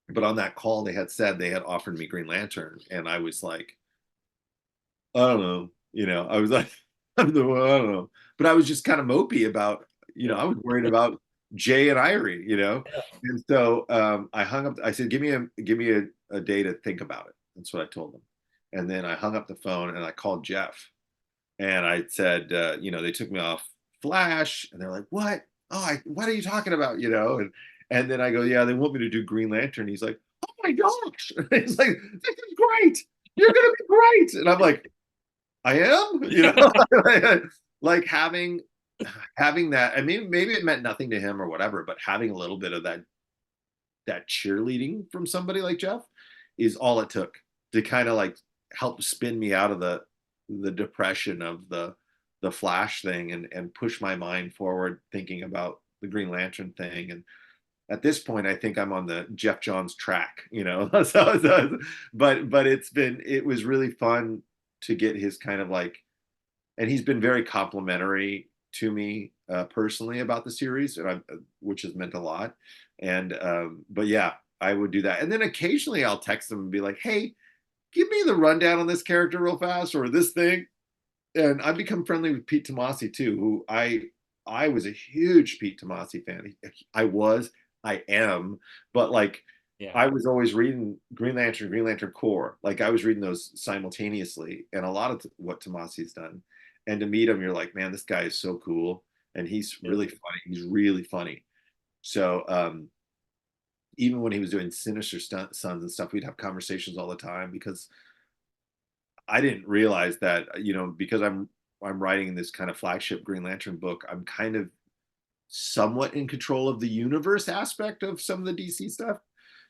But on that call, they had said they had offered me Green Lantern, and I was like, I don't know, you know. I was like, I don't know, but I was just kind of mopey about, you know, Yeah. I was worried about Jay and Irie, you know. And so I hung up. I said, give me a day to think about it. That's what I told them. And then I hung up the phone and I called Jeff, and I said, you know, they took me off Flash, and they're like, what? Oh, what are you talking about? You know, and then I go, yeah, they want me to do Green Lantern. He's like, oh my gosh. He's like, this is great. You're gonna be great. And I'm like, I am, you know, like having that. I mean, maybe it meant nothing to him or whatever, but having a little bit of that cheerleading from somebody like Jeff is all it took to kind of like help spin me out of the depression of the Flash thing, and push my mind forward thinking about the Green Lantern thing. And at this point, I think I'm on the Jeff Johns track, you know. But it was really fun to get his kind of like, and he's been very complimentary to me personally about the series, which has meant a lot. And but yeah, I would do that, and then occasionally I'll text him and be like, "Hey, give me the rundown on this character real fast, or this thing." And I've become friendly with Pete Tomasi too, who I was a huge Pete Tomasi fan. I was, I am, but like Yeah. I was always reading Green Lantern Corps. Like I was reading those simultaneously, and a lot of what Tomasi's done. And to meet him, you're like, man, this guy is so cool, and he's Yeah. really funny. He's really funny. So even when he was doing Sinister Sons and stuff, we'd have conversations all the time because I didn't realize that, you know, because I'm writing this kind of flagship Green Lantern book, I'm kind of somewhat in control of the universe aspect of some of the DC stuff.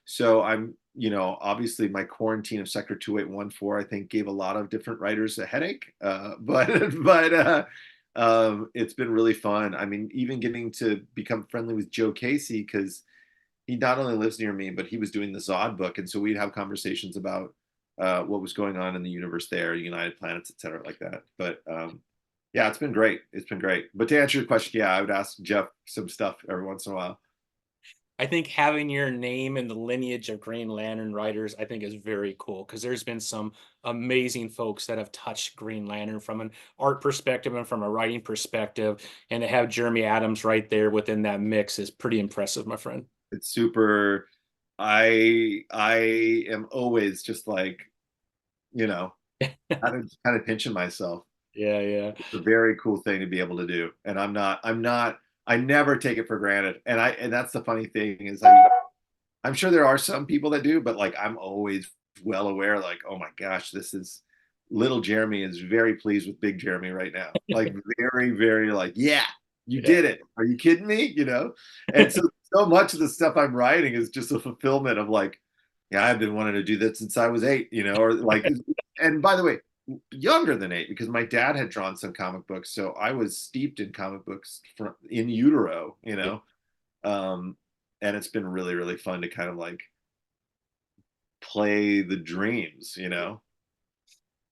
So I'm, you know, obviously my quarantine of Sector 2814, I think, gave a lot of different writers a headache. But it's been really fun. I mean, even getting to become friendly with Joe Casey, because he not only lives near me, but he was doing the Zod book, and so we'd have conversations about what was going on in the universe there, United Planets, et cetera, like that. But yeah, it's been great. It's been great. But to answer your question, yeah, I would ask Jeff some stuff every once in a while. I think having your name in the lineage of Green Lantern writers, I think is very cool because there's been some amazing folks that have touched Green Lantern from an art perspective and from a writing perspective. And to have Jeremy Adams right there within that mix is pretty impressive, my friend. It's super. I am always just like, you know, kind of pinching myself. Yeah, yeah. It's a very cool thing to be able to do. And I never take it for granted. And that's the funny thing is I'm sure there are some people that do, but like I'm always well aware, like, oh my gosh, this is little Jeremy is very pleased with big Jeremy right now. Like very, very like, yeah, you Yeah. did it. Are you kidding me? And so much of the stuff I'm writing is just a fulfillment of like, yeah, I've been wanting to do that since I was 8, or like, and by the way, younger than 8 because my dad had drawn some comic books, so I was steeped in comic books from in utero. Um, and it's been really, really fun to kind of like play the dreams.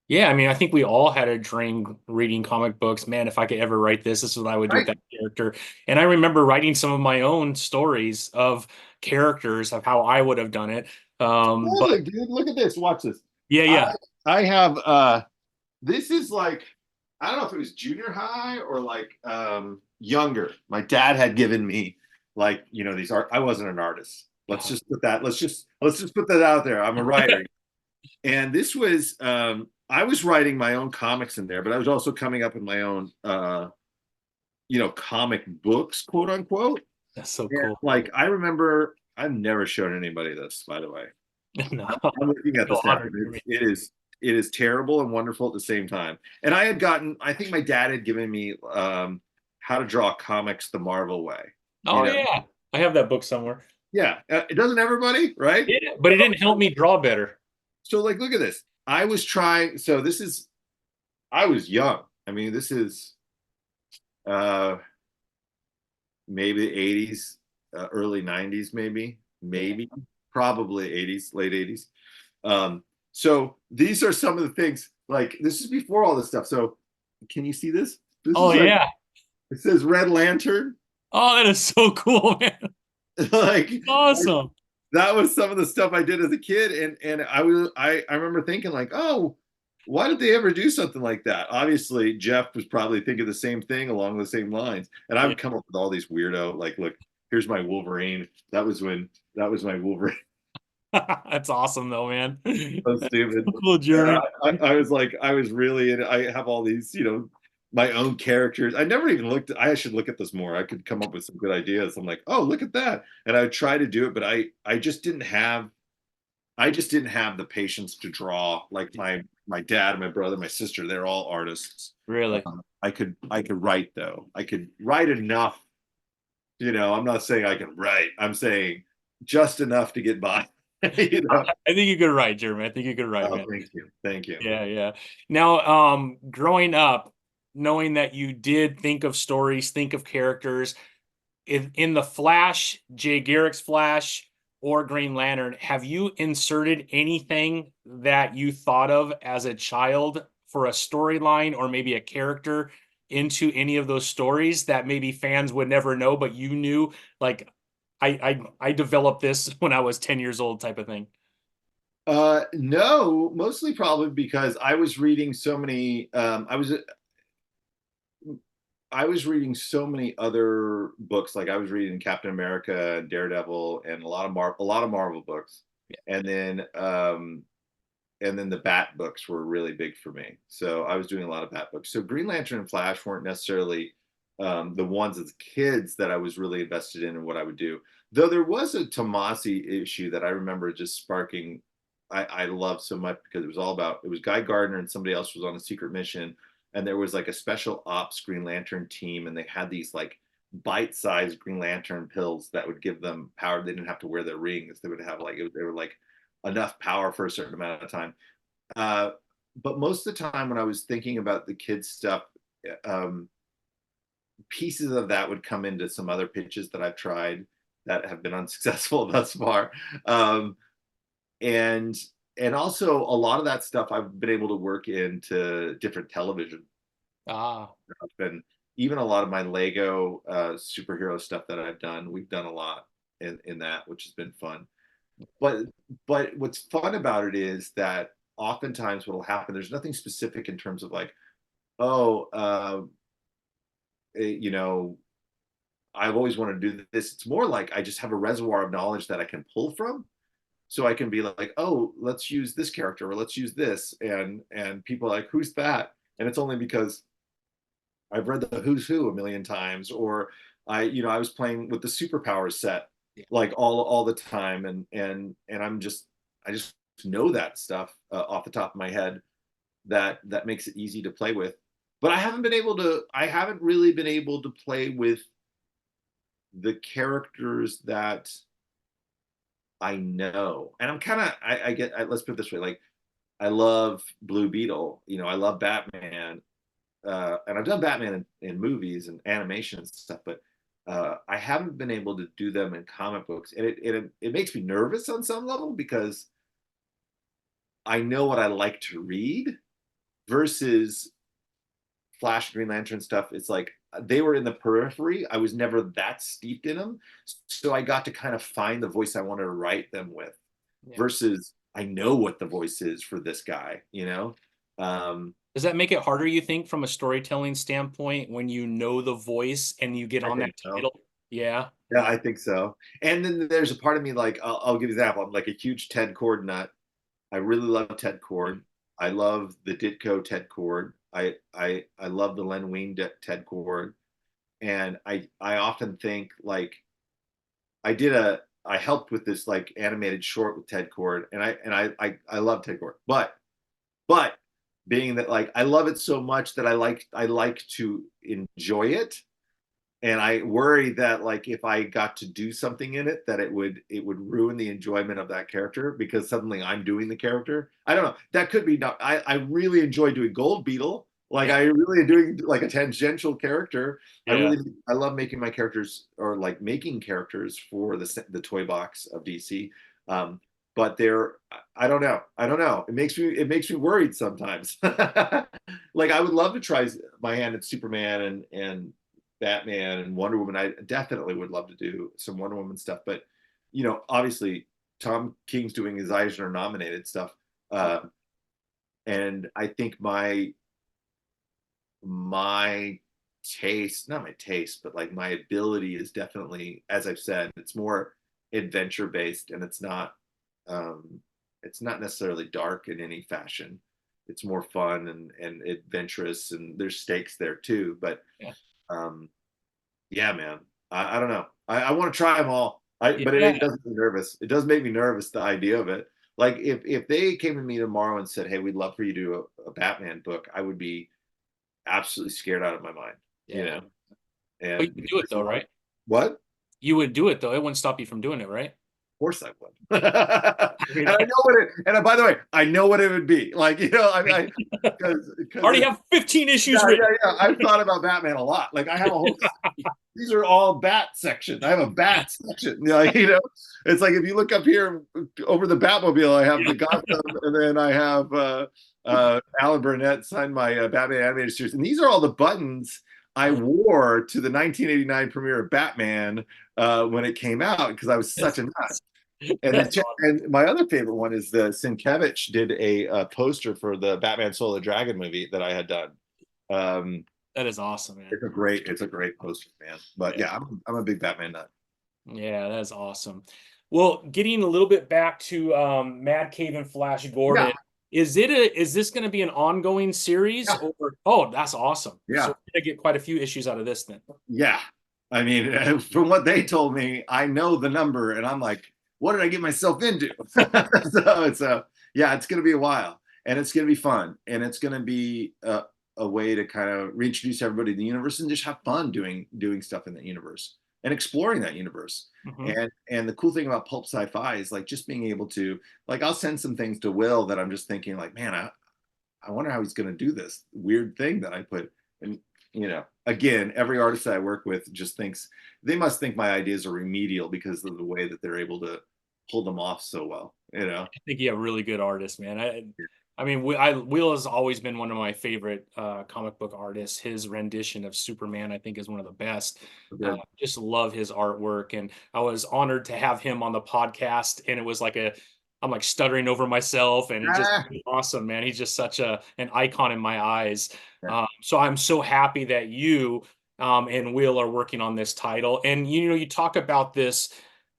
Yeah, I mean, I think we all had a dream reading comic books. Man, if I could ever write this is what I would do with Right. that character. And I remember writing some of my own stories of characters of how I would have done it. But Look, dude, look at this. Watch this. yeah, I yeah. I have this is like I don't know if it was junior high or like younger. My dad had given me like, these art I wasn't an artist. Let's just put that out there. I'm a writer. And this was I was writing my own comics in there, but I was also coming up with my own comic books, quote unquote. That's so And cool. like I remember I've never shown anybody this, by the way. No, I'm looking at feel this now. honored for me. It is terrible and wonderful at the same time. And I think my dad had given me how to draw comics the Marvel way. You Oh know, yeah. I have that book somewhere. yeah, it doesn't everybody, right? Yeah, but it didn't help me draw better. So like, look at this. I was trying. So this is. I was young. I mean, this is uh maybe the 80s, early 90s, maybe, probably 80s, late 80s. So these are some of the things, like this is before all this stuff. So can you see this? This Oh is like, yeah. it says Red Lantern. Oh, that is so cool, man. Like Awesome. that was some of the stuff I did as a kid. And I remember thinking like, oh, why did they ever do something like that? Obviously, Jeff was probably thinking the same thing along the same lines. And I Yeah. would come up with all these weirdo, like, look, here's my Wolverine. That was my Wolverine. That's awesome though, man. So That's stupid. so cool, Yeah, Jeremy. I was like, I was really, and I have all these, my own characters. I never even looked. I should look at this more. I could come up with some good ideas. I'm like, oh, look at that, and I would try to do it, but I just didn't have the patience to draw like my dad, my brother, my sister. They're all artists. Really. I could write though. I could write enough. I'm not saying I can write. I'm saying just enough to get by. you know. I think you could write, Jeremy. I think you could write, Oh, man. thank you, thank you. Yeah, yeah. Now, growing up, knowing that you did think of stories, think of characters in the Flash, Jay Garrick's Flash, or Green Lantern, have you inserted anything that you thought of as a child for a storyline or maybe a character into any of those stories that maybe fans would never know, but you knew, like, I developed this when I was 10 years old type of thing. No, mostly probably because I was reading so many. I was reading so many other books. Like I was reading Captain America, Daredevil, and a lot of Marvel books, and then the Bat books were really big for me. So I was doing a lot of Bat books. So Green Lantern and Flash weren't necessarily the ones as kids that I was really invested in and what I would do. Though there was a Tomasi issue that I remember just sparking. I loved so much because it was Guy Gardner and somebody else was on a secret mission, and there was like a special ops Green Lantern team, and they had these like bite-sized Green Lantern pills that would give them power. They didn't have to wear their rings. They would have they were like enough power for a certain amount of time. Uh, but most of the time when I was thinking about the kids stuff, um, pieces of that would come into some other pitches that I've tried that have been unsuccessful thus far. And and also a lot of that stuff I've been able to work into different television Ah, stuff. And even a lot of my Lego superhero stuff that I've done, we've done a lot in that, which has been fun. But but what's fun about it is that oftentimes what will happen, there's nothing specific in terms of like, oh, eh, you know, I've always wanted to do this. It's more like I just have a reservoir of knowledge that I can pull from. So I can be like, oh, let's use this character or let's use this. And people are like, who's that? And it's only because I've read the Who's Who a million times, or I was playing with the Superpowers set Yeah. like all the time, and I just know that stuff off the top of my head, that makes it easy to play with. But I haven't really been able to play with the characters that I know. And I'm kind of let's put it this way, like I love Blue Beetle, I love Batman, and I've done Batman in movies and animation and stuff, but I haven't been able to do them in comic books, and it makes me nervous on some level because I know what I like to read versus Flash, Green Lantern stuff. It's like they were in the periphery. I was never that steeped in them, so I got to kind of find the voice I wanted to write them with, Yeah. versus I know what the voice is for this guy. Um, Does that make it harder, you think, from a storytelling standpoint when you know the voice and you get I on that think so. title? Yeah. Yeah, I think so. And then there's a part of me, like I'll give you an example. I'm like a huge Ted Cord nut. I really love Ted Cord. I love the Ditko Ted Cord. I love the Len Wein Ted Cord. And I often think like I helped with this like animated short with Ted Cord, and I love Ted Cord. But being that like I love it so much that I like to enjoy it, and I worry that like if I got to do something in it, that it would ruin the enjoyment of that character because suddenly I'm doing the character. I don't know. That could be not. I really enjoy doing Gold Beetle. Like Yeah. I really am doing like a tangential character. Yeah. I love making my characters, or like making characters for the toy box of DC. Um, but I don't know. I don't know. It makes me worried sometimes. Like I would love to try my hand at Superman and Batman and Wonder Woman. I definitely would love to do some Wonder Woman stuff, but obviously Tom King's doing his Eisner nominated stuff, uh, and I think my taste, not my taste, but like my ability is definitely, as I've said, it's more adventure based, and um, it's not necessarily dark in any fashion. It's more fun and adventurous, and there's stakes there too. But Yeah. um, yeah, man. I don't know. I want to try them all. But Yeah. it does make me nervous. It does make me nervous, the idea of it. Like if they came to me tomorrow and said, "Hey, we'd love for you to do a Batman book," I would be absolutely scared out of my mind. You Yeah. know, But you and would do it there's a though, lot of right? what? You would do it though. It wouldn't stop you from doing it, right? Course I would. And I know what it. And by the way, I know what it would be. Like I because Already it's have 15 issues yeah, written. yeah, yeah. I've thought about Batman a lot. Like I have a whole. These are all bat sections. I have a bat section. It's like if you look up here over the Batmobile, I have Yeah. the Gotham, and then I have Alan Burnett signed my Batman animated series, and these are all the buttons I wore to the 1989 premiere of Batman when it came out because I was such a nut. And then, That's awesome. and my other favorite one is the Sienkiewicz did a poster for the Batman Soul of the Dragon movie that I had done. Um, That is awesome, man. it's a great poster, man. But Yeah. yeah, I'm a big Batman nut. Yeah, that's awesome. Well, getting a little bit back to Mad Cave and Flash Yeah, Gordon, is this going to be an ongoing series, yeah, or oh, that's awesome. So yeah, we're gonna get quite a few issues out of this then. yeah. I mean, from what they told me, I know the number, and I'm like, what did I get myself into? So yeah, it's going to be a while, and it's going to be fun, and it's going to be a way to kind of reintroduce everybody to the universe and just have fun doing stuff in the universe and exploring that universe. Hmm. And the cool thing about pulp sci-fi is like just being able to like I'll send some things to Will that I'm just thinking like, man, I wonder how he's going to do this weird thing that I put. And again, every artist that I work with just thinks they must think my ideas are remedial because of the way that they're able to pull them off so well. I think you have really good artists, man. I mean, Will has always been one of my favorite comic book artists. His rendition of Superman, I think, is one of the best. Good. Just love his artwork, and I was honored to have him on the podcast. And it was like I'm like stuttering over myself, and it just Ah, awesome, man. He's just such an icon in my eyes. yeah. So I'm so happy that you and Will are working on this title. And you talk about this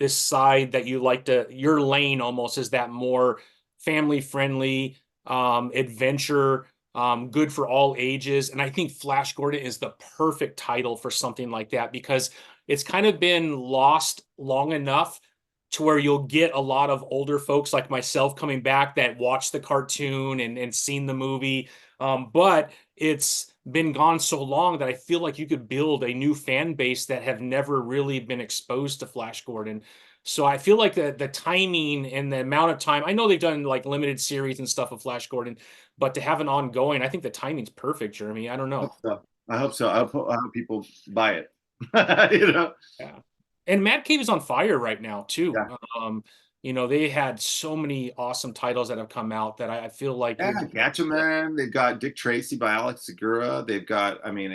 side that you like to your lane almost is that more family friendly adventure good for all ages. And I think Flash Gordon is the perfect title for something like that because it's kind of been lost long enough to where you'll get a lot of older folks like myself coming back that watch the cartoon and seen the movie. But it's been gone so long that I feel like you could build a new fan base that have never really been exposed to Flash Gordon. So I feel like the timing and the amount of time, I know they've done like limited series and stuff of Flash Gordon, but to have an ongoing, I think the timing's perfect, Jeremy. I don't I hope know. so. I hope so. I hope people buy it. You know? Yeah. And Mad Cave is on fire right now too. Yeah. They had so many awesome titles that have come out that I feel like Yeah, you're. Gatchaman. They've got Dick Tracy by Alex Segura. They've got, I mean,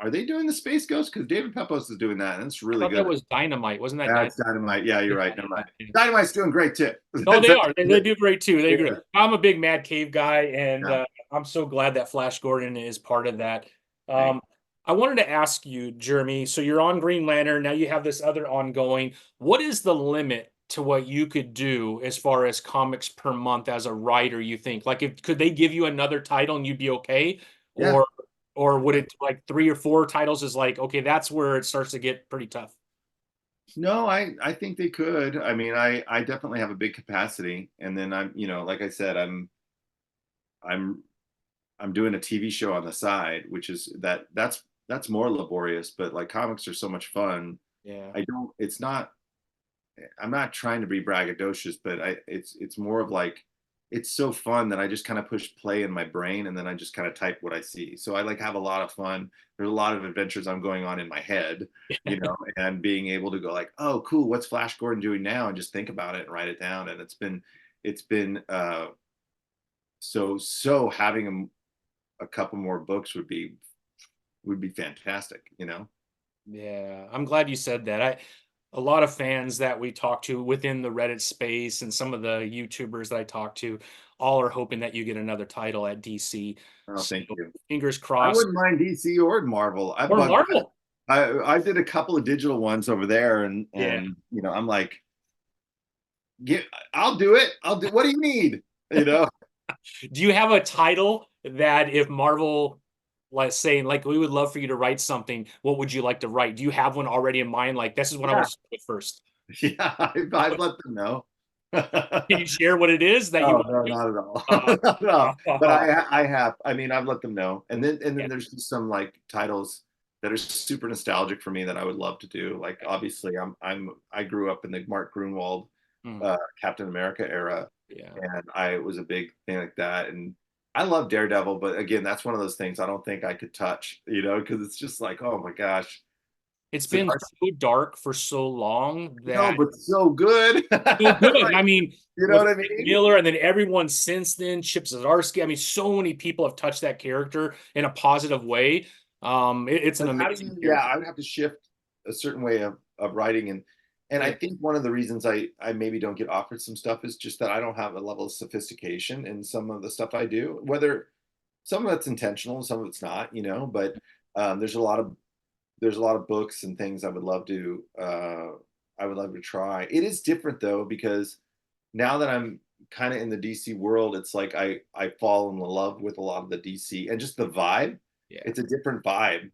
are they doing the Space Ghost? Because David Pepos is doing that, and it's I really thought that good. was Dynamite. Wasn't that That's Dynamite? Dynamite. Yeah, you're right. Never mind. Yeah. Dynamite's doing great too. Oh, they are. They do great too. They great. Yeah. I'm a big Mad Cave guy, and Yeah. I'm so glad that Flash Gordon is part of that. Thanks. Um, I wanted to ask you, Jeremy. So you're on Green Lantern now. You have this other ongoing. What is the limit to what you could do as far as comics per month as a writer? You think like if could they give you another title and you'd be okay, Yeah. or would it like 3 or 4 titles is like okay, that's where it starts to get pretty tough. No, I think they could. I mean, I definitely have a big capacity, and then like I said, I'm I'm doing a TV show on the side, which is that's more laborious, but like comics are so much fun. Yeah. I don't. It's not. I'm not trying to be braggadocious, but it's more of like it's so fun that I just kind of push play in my brain and then I just kind of type what I see. So I like have a lot of fun. There's a lot of adventures I'm going on in my head, and being able to go like, oh, cool, what's Flash Gordon doing now? And just think about it and write it down. And it's been so having a couple more books would be fantastic. Yeah, I'm glad you said that. A lot of fans that we talk to within the Reddit space and some of the YouTubers that I talk to all are hoping that you get another title at DC. Oh, So thank you. fingers I crossed. wouldn't mind DC or Marvel. Or Marvel. I did a couple of digital ones over there, and Yeah. I'm like, get, I'll do it. I'll do. What do you need? You know. Do you have a title that if Marvel, let's say, like we would love for you to write something, what would you like to write? Do you have one already in mind? Like this is what I Yeah, want to start with first. yeah. I've let them know. Can you share what it is that you Oh want no, to not at all. write? Not at all. But Uh, I have. I mean, I've let them know, and then yeah. there's just some like titles that are super nostalgic for me that I would love to do. Like obviously, I grew up in the Mark Grunwald Mm, Captain America era, yeah. and I was a big thing like that. And I love Daredevil, but again, that's one of those things I don't think I could touch, because it's just like, oh my gosh, It's it's a been hard. so dark for so long No, that but so good. so good. Like, I mean, you know with what I Frank mean? Miller and then everyone since then, Chip Zdarsky. I mean, so many people have touched that character in a positive way. It's an But how do amazing you? Yeah, character. I would have to shift a certain way of writing, and I Yeah. think one of the reasons I maybe don't get offered some stuff is just that I don't have a level of sophistication in some of the stuff I do. Whether some of it's intentional, some of it's not. But there's a lot of books and things I would love to try. It is different though because now that I'm kind of in the DC world, it's like I fall in love with a lot of the DC and just the vibe. Yeah. It's a different vibe.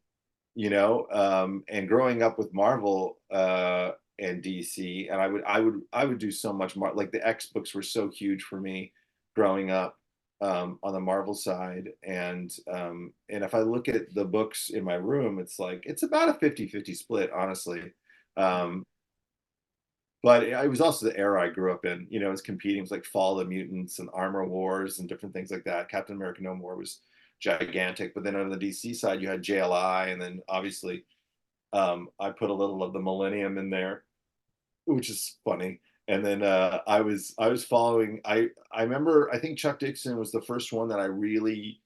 And growing up with Marvel and DC, and I would do so much more. Like the X books were so huge for me growing up on the Marvel side, and if I look at the books in my room, it's like it's about a 50-50 split, honestly. Um, but it was also the era I grew up in. It was competing with like Fall of the Mutants and Armor Wars and different things like that. Captain America No More was gigantic. But then on the DC side, you had JLI, and then obviously I put a little of the Millennium in there, which is funny. And then I was following. I remember I think Chuck Dixon was the first one that I really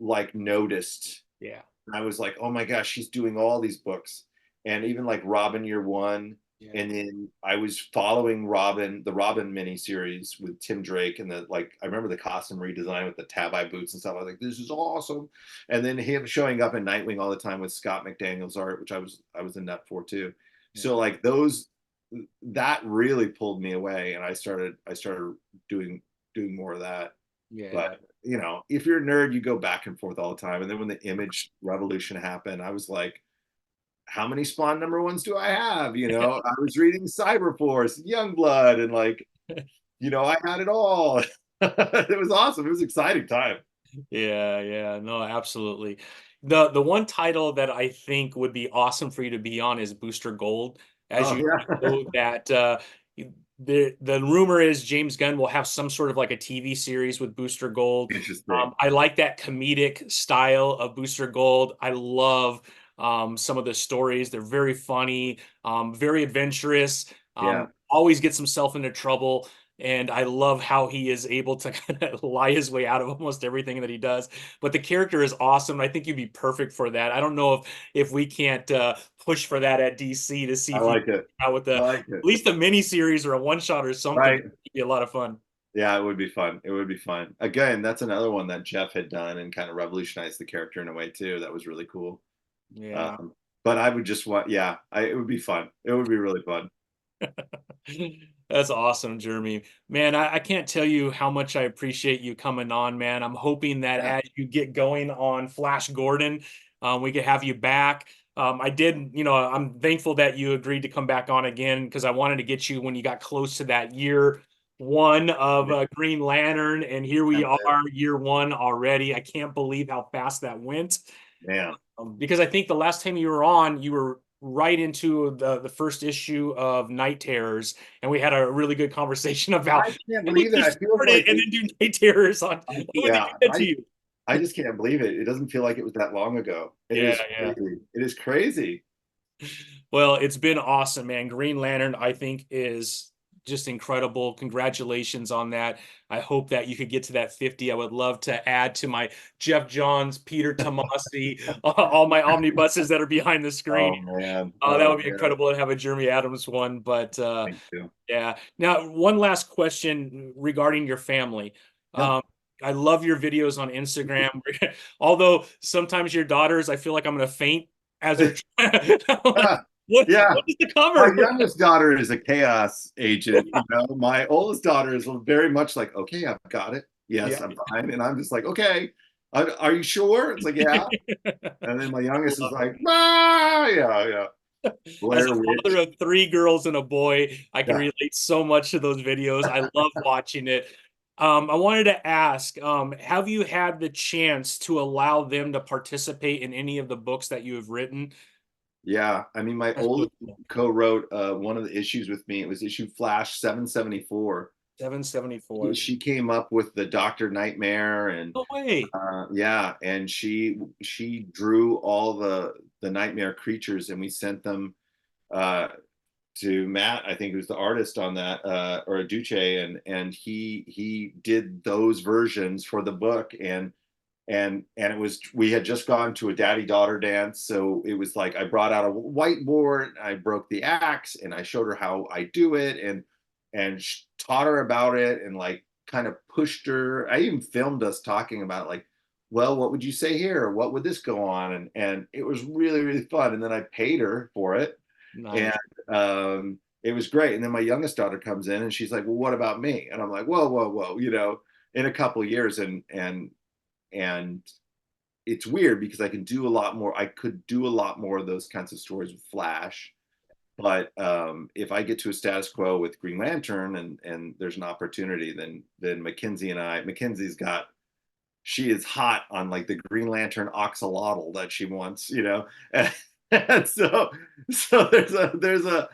like noticed. Yeah. I was like, oh my gosh, she's doing all these books. And even like Robin Year One. Yeah. And then I was following Robin, the Robin miniseries with Tim Drake, and I remember the costume redesign with the Tabi boots and stuff. I was like, this is awesome. And then him showing up in Nightwing all the time with Scott McDaniel's art, which I was in that for too. Yeah. So like that really pulled me away, and I started doing more of that. But Yeah. if you're a nerd, you go back and forth all the time. And then when the image revolution happened, I was like, how many Spawn number ones do I have? I was reading Cyberforce, Youngblood, and like, I had it all. It was awesome. It was an exciting time. Yeah, yeah, no, absolutely. The one title that I think would be awesome for you to be on is Booster Gold. As Oh you yeah. know that the rumor is James Gunn will have some sort of like a TV series with Booster Gold. Interesting. I like that comedic style of Booster Gold. I love some of the stories. They're very funny, very adventurous. Yeah. Always gets himself into trouble. And I love how he is able to kind of lie his way out of almost everything that he does. But the character is awesome. I think you'd be perfect for that. I don't know if we can't push for that at DC to see I if you like can it. come out with I at like it. least a mini series or a one shot or something. Right. It'd be a lot of fun. Yeah, it would be fun. It would be fun. Again, that's another one that Jeff had done and kind of revolutionized the character in a way too. That was really cool. Yeah. Um, but I would just want, yeah, it would be fun. It would be really fun. That's awesome, Jeremy. Man, I can't tell you how much I appreciate you coming on, man. I'm hoping that Yeah. as you get going on Flash Gordon, we could have you back. I'm thankful that you agreed to come back on again because I wanted to get you when you got close to that year one of Green Lantern, and here we are, year one already. I can't believe how fast that went. Man, Because I think the last time you were on, you were right into the first issue of Night Terrors, and we had a really good conversation about I can't why would believe it. you I feel start it like and then do Night Terrors on? Why would they yeah, do that to you? I just can't believe it. It doesn't feel like it was that long ago. It Yeah, is yeah. crazy. It is crazy. Well, it's been awesome, man. Green Lantern, I think, is just incredible. Congratulations on that. I hope that you could get to that 50. I would love to add to my Jeff Johns, Peter Tomasi, all my omnibuses that are behind the screen. Oh man. That Oh would be man. incredible to have a Jeremy Adams one. But Thank you. yeah. Now, one last question regarding your family. Yeah. Um, I love your videos on Instagram. Although sometimes your daughters, I feel like I'm going to faint as they're I'm like, Yeah. what is the My cover? youngest daughter is a chaos agent. My oldest daughter is very much like, okay, I've got it. Yeah. Yes, I'm fine. And I'm just like, okay, are you sure? It's like, yeah. And then my youngest is Love it. like, ah, yeah, yeah. As a Blair father Witch. of three girls and a boy, I can Yeah. relate so much to those videos. I love watching it. I wanted to ask, have you had the chance to allow them to participate in any of the books that you have written? Yeah. I mean, my That's so oldest cool. co-wrote one of the issues with me. It was issue Flash 774. 774. She came up with the Doctor Nightmare and No way. yeah, and she drew all the nightmare creatures, and we sent them uh, to Matt, I think, who's the artist on that, or Duce, and he did those versions for the book, and it was, we had just gone to a daddy daughter dance, so it was like I brought out a whiteboard, I broke the axe, and I showed her how I do it, and taught her about it, and like kind of pushed her. I even filmed us talking about like, well, what would you say here? What would this go on? And it was really really fun. And then I paid her for it, and Nice. it was great. And then my youngest daughter comes in and she's like, well, what about me? And I'm like, whoa, whoa, whoa, in a couple of years, and it's weird because I can do a lot more. I could do a lot more of those kinds of stories with Flash. But if I get to a status quo with Green Lantern and there's an opportunity, then Mackenzie's got, she is hot on like the Green Lantern oxalotl that she wants, and so there's a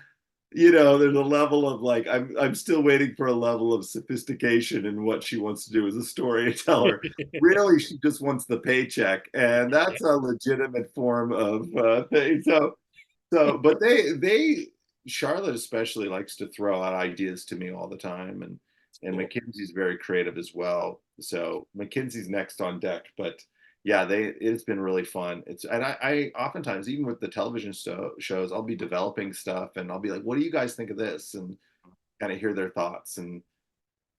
level of like, I'm still waiting for a level of sophistication in what she wants to do as a storyteller. Really, she just wants the paycheck, and that's a legitimate form of thing. But Charlotte especially likes to throw out ideas to me all the time, and Cool. Mackenzie's very creative as well. So Mackenzie's next on deck, but yeah, it's been really fun. And I oftentimes, even with the television shows, I'll be developing stuff and I'll be like, what do you guys think of this? And kind of hear their thoughts. And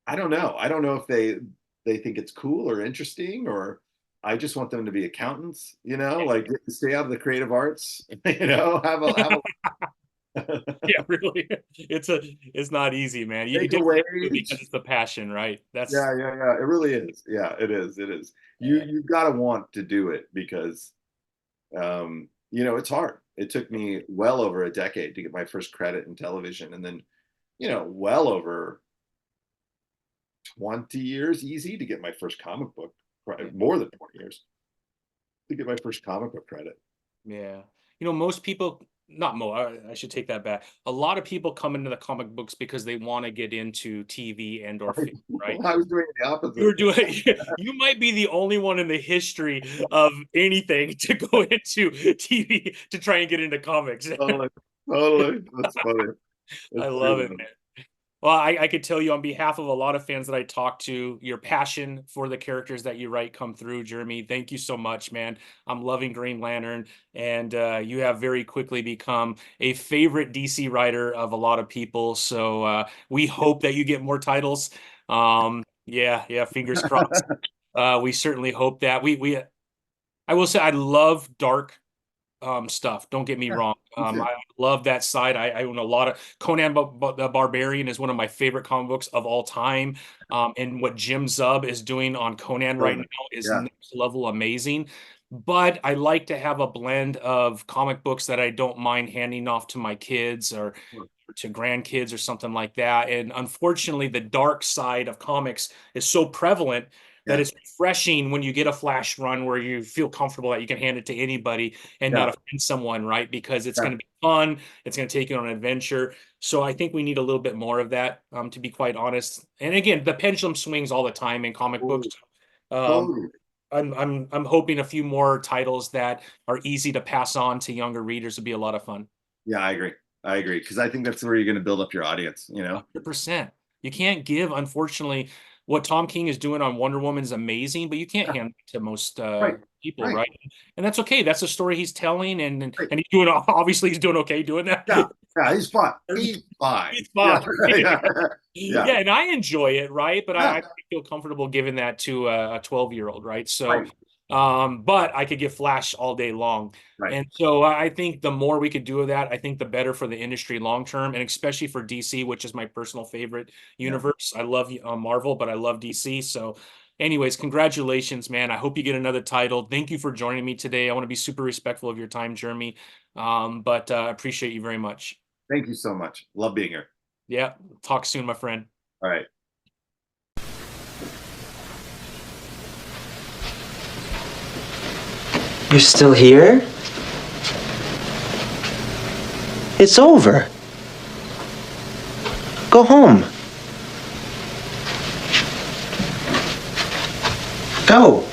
I don't know. I don't know if they think it's cool or interesting, or I just want them to be accountants, like stay out of the creative arts, have a Yeah, really. It's not easy, man. You Make a definitely do it because wage. it's the passion, right? That's Yeah. It really is. Yeah, it is. It is. yeah, You've got to want to do it because it's hard. It took me well over a decade to get my first credit in television, and then, well over 20 years easy to get my first comic book yeah. credit, more than 20 years to get my first comic book credit. Yeah. Most people, not mo, I should take that back. A lot of people come into the comic books because they want to get into TV and or film, right? I was doing the You're opposite. doing, you might be the only one in the history of anything to go into TV to try and get into comics. Totally, totally. That's funny. I That's love it, true. man. Well, I could tell you on behalf of a lot of fans that I talk to, your passion for the characters that you write come through, Jeremy. Thank you so much, man. I'm loving Green Lantern, and you have very quickly become a favorite DC writer of a lot of people. So we hope that you get more titles. Yeah, fingers crossed. We certainly hope that. I will say I love dark stuff. Don't get me Yeah, wrong. me too. I love that side. I own a lot of Conan the Barbarian is one of my favorite comic books of all time. And what Jim Zub is doing on Conan right now Perfect. is Yeah. next level amazing. But I like to have a blend of comic books that I don't mind handing off to my kids or to grandkids or something like that. And unfortunately, the dark side of comics is so prevalent that Yeah. it's refreshing when you get a flash run where you feel comfortable that you can hand it to anybody and not Yeah. offend someone, right? Because it's Yeah. going to be fun. It's going to take you on an adventure. So I think we need a little bit more of that, to be quite honest. And again, the pendulum swings all the time in comic books. Oh, Um, totally. I'm hoping a few more titles that are easy to pass on to younger readers would be a lot of fun. Yeah, I agree. I agree. Because I think that's where you're going to build up your audience. 100%. You can't give, unfortunately, what Tom King is doing on Wonder Woman is amazing, but you can't Yeah. hand it to most Right. people, Right. right? And that's okay. That's the story he's telling, and Right. and he's doing obviously he's doing okay doing that. Yeah. Yeah. He's fine. He's fine. He's Yeah. fine. Yeah. Yeah. Yeah, and I enjoy it, right? But Yeah. I feel comfortable giving that to a 12-year-old, right? So, Right. but I could give Flash all day long. Right. And so I think the more we could do of that, I think the better for the industry long term, and especially for DC, which is my personal favorite Yeah. universe. I love Marvel, but I love DC. So, anyways, congratulations, man. I hope you get another title. Thank you for joining me today. I want to be super respectful of your time, Jeremy. But appreciate you very much. Thank you so much. Love being here. Yeah, talk soon, my friend. All right. You're still here? It's over. Go home. Go.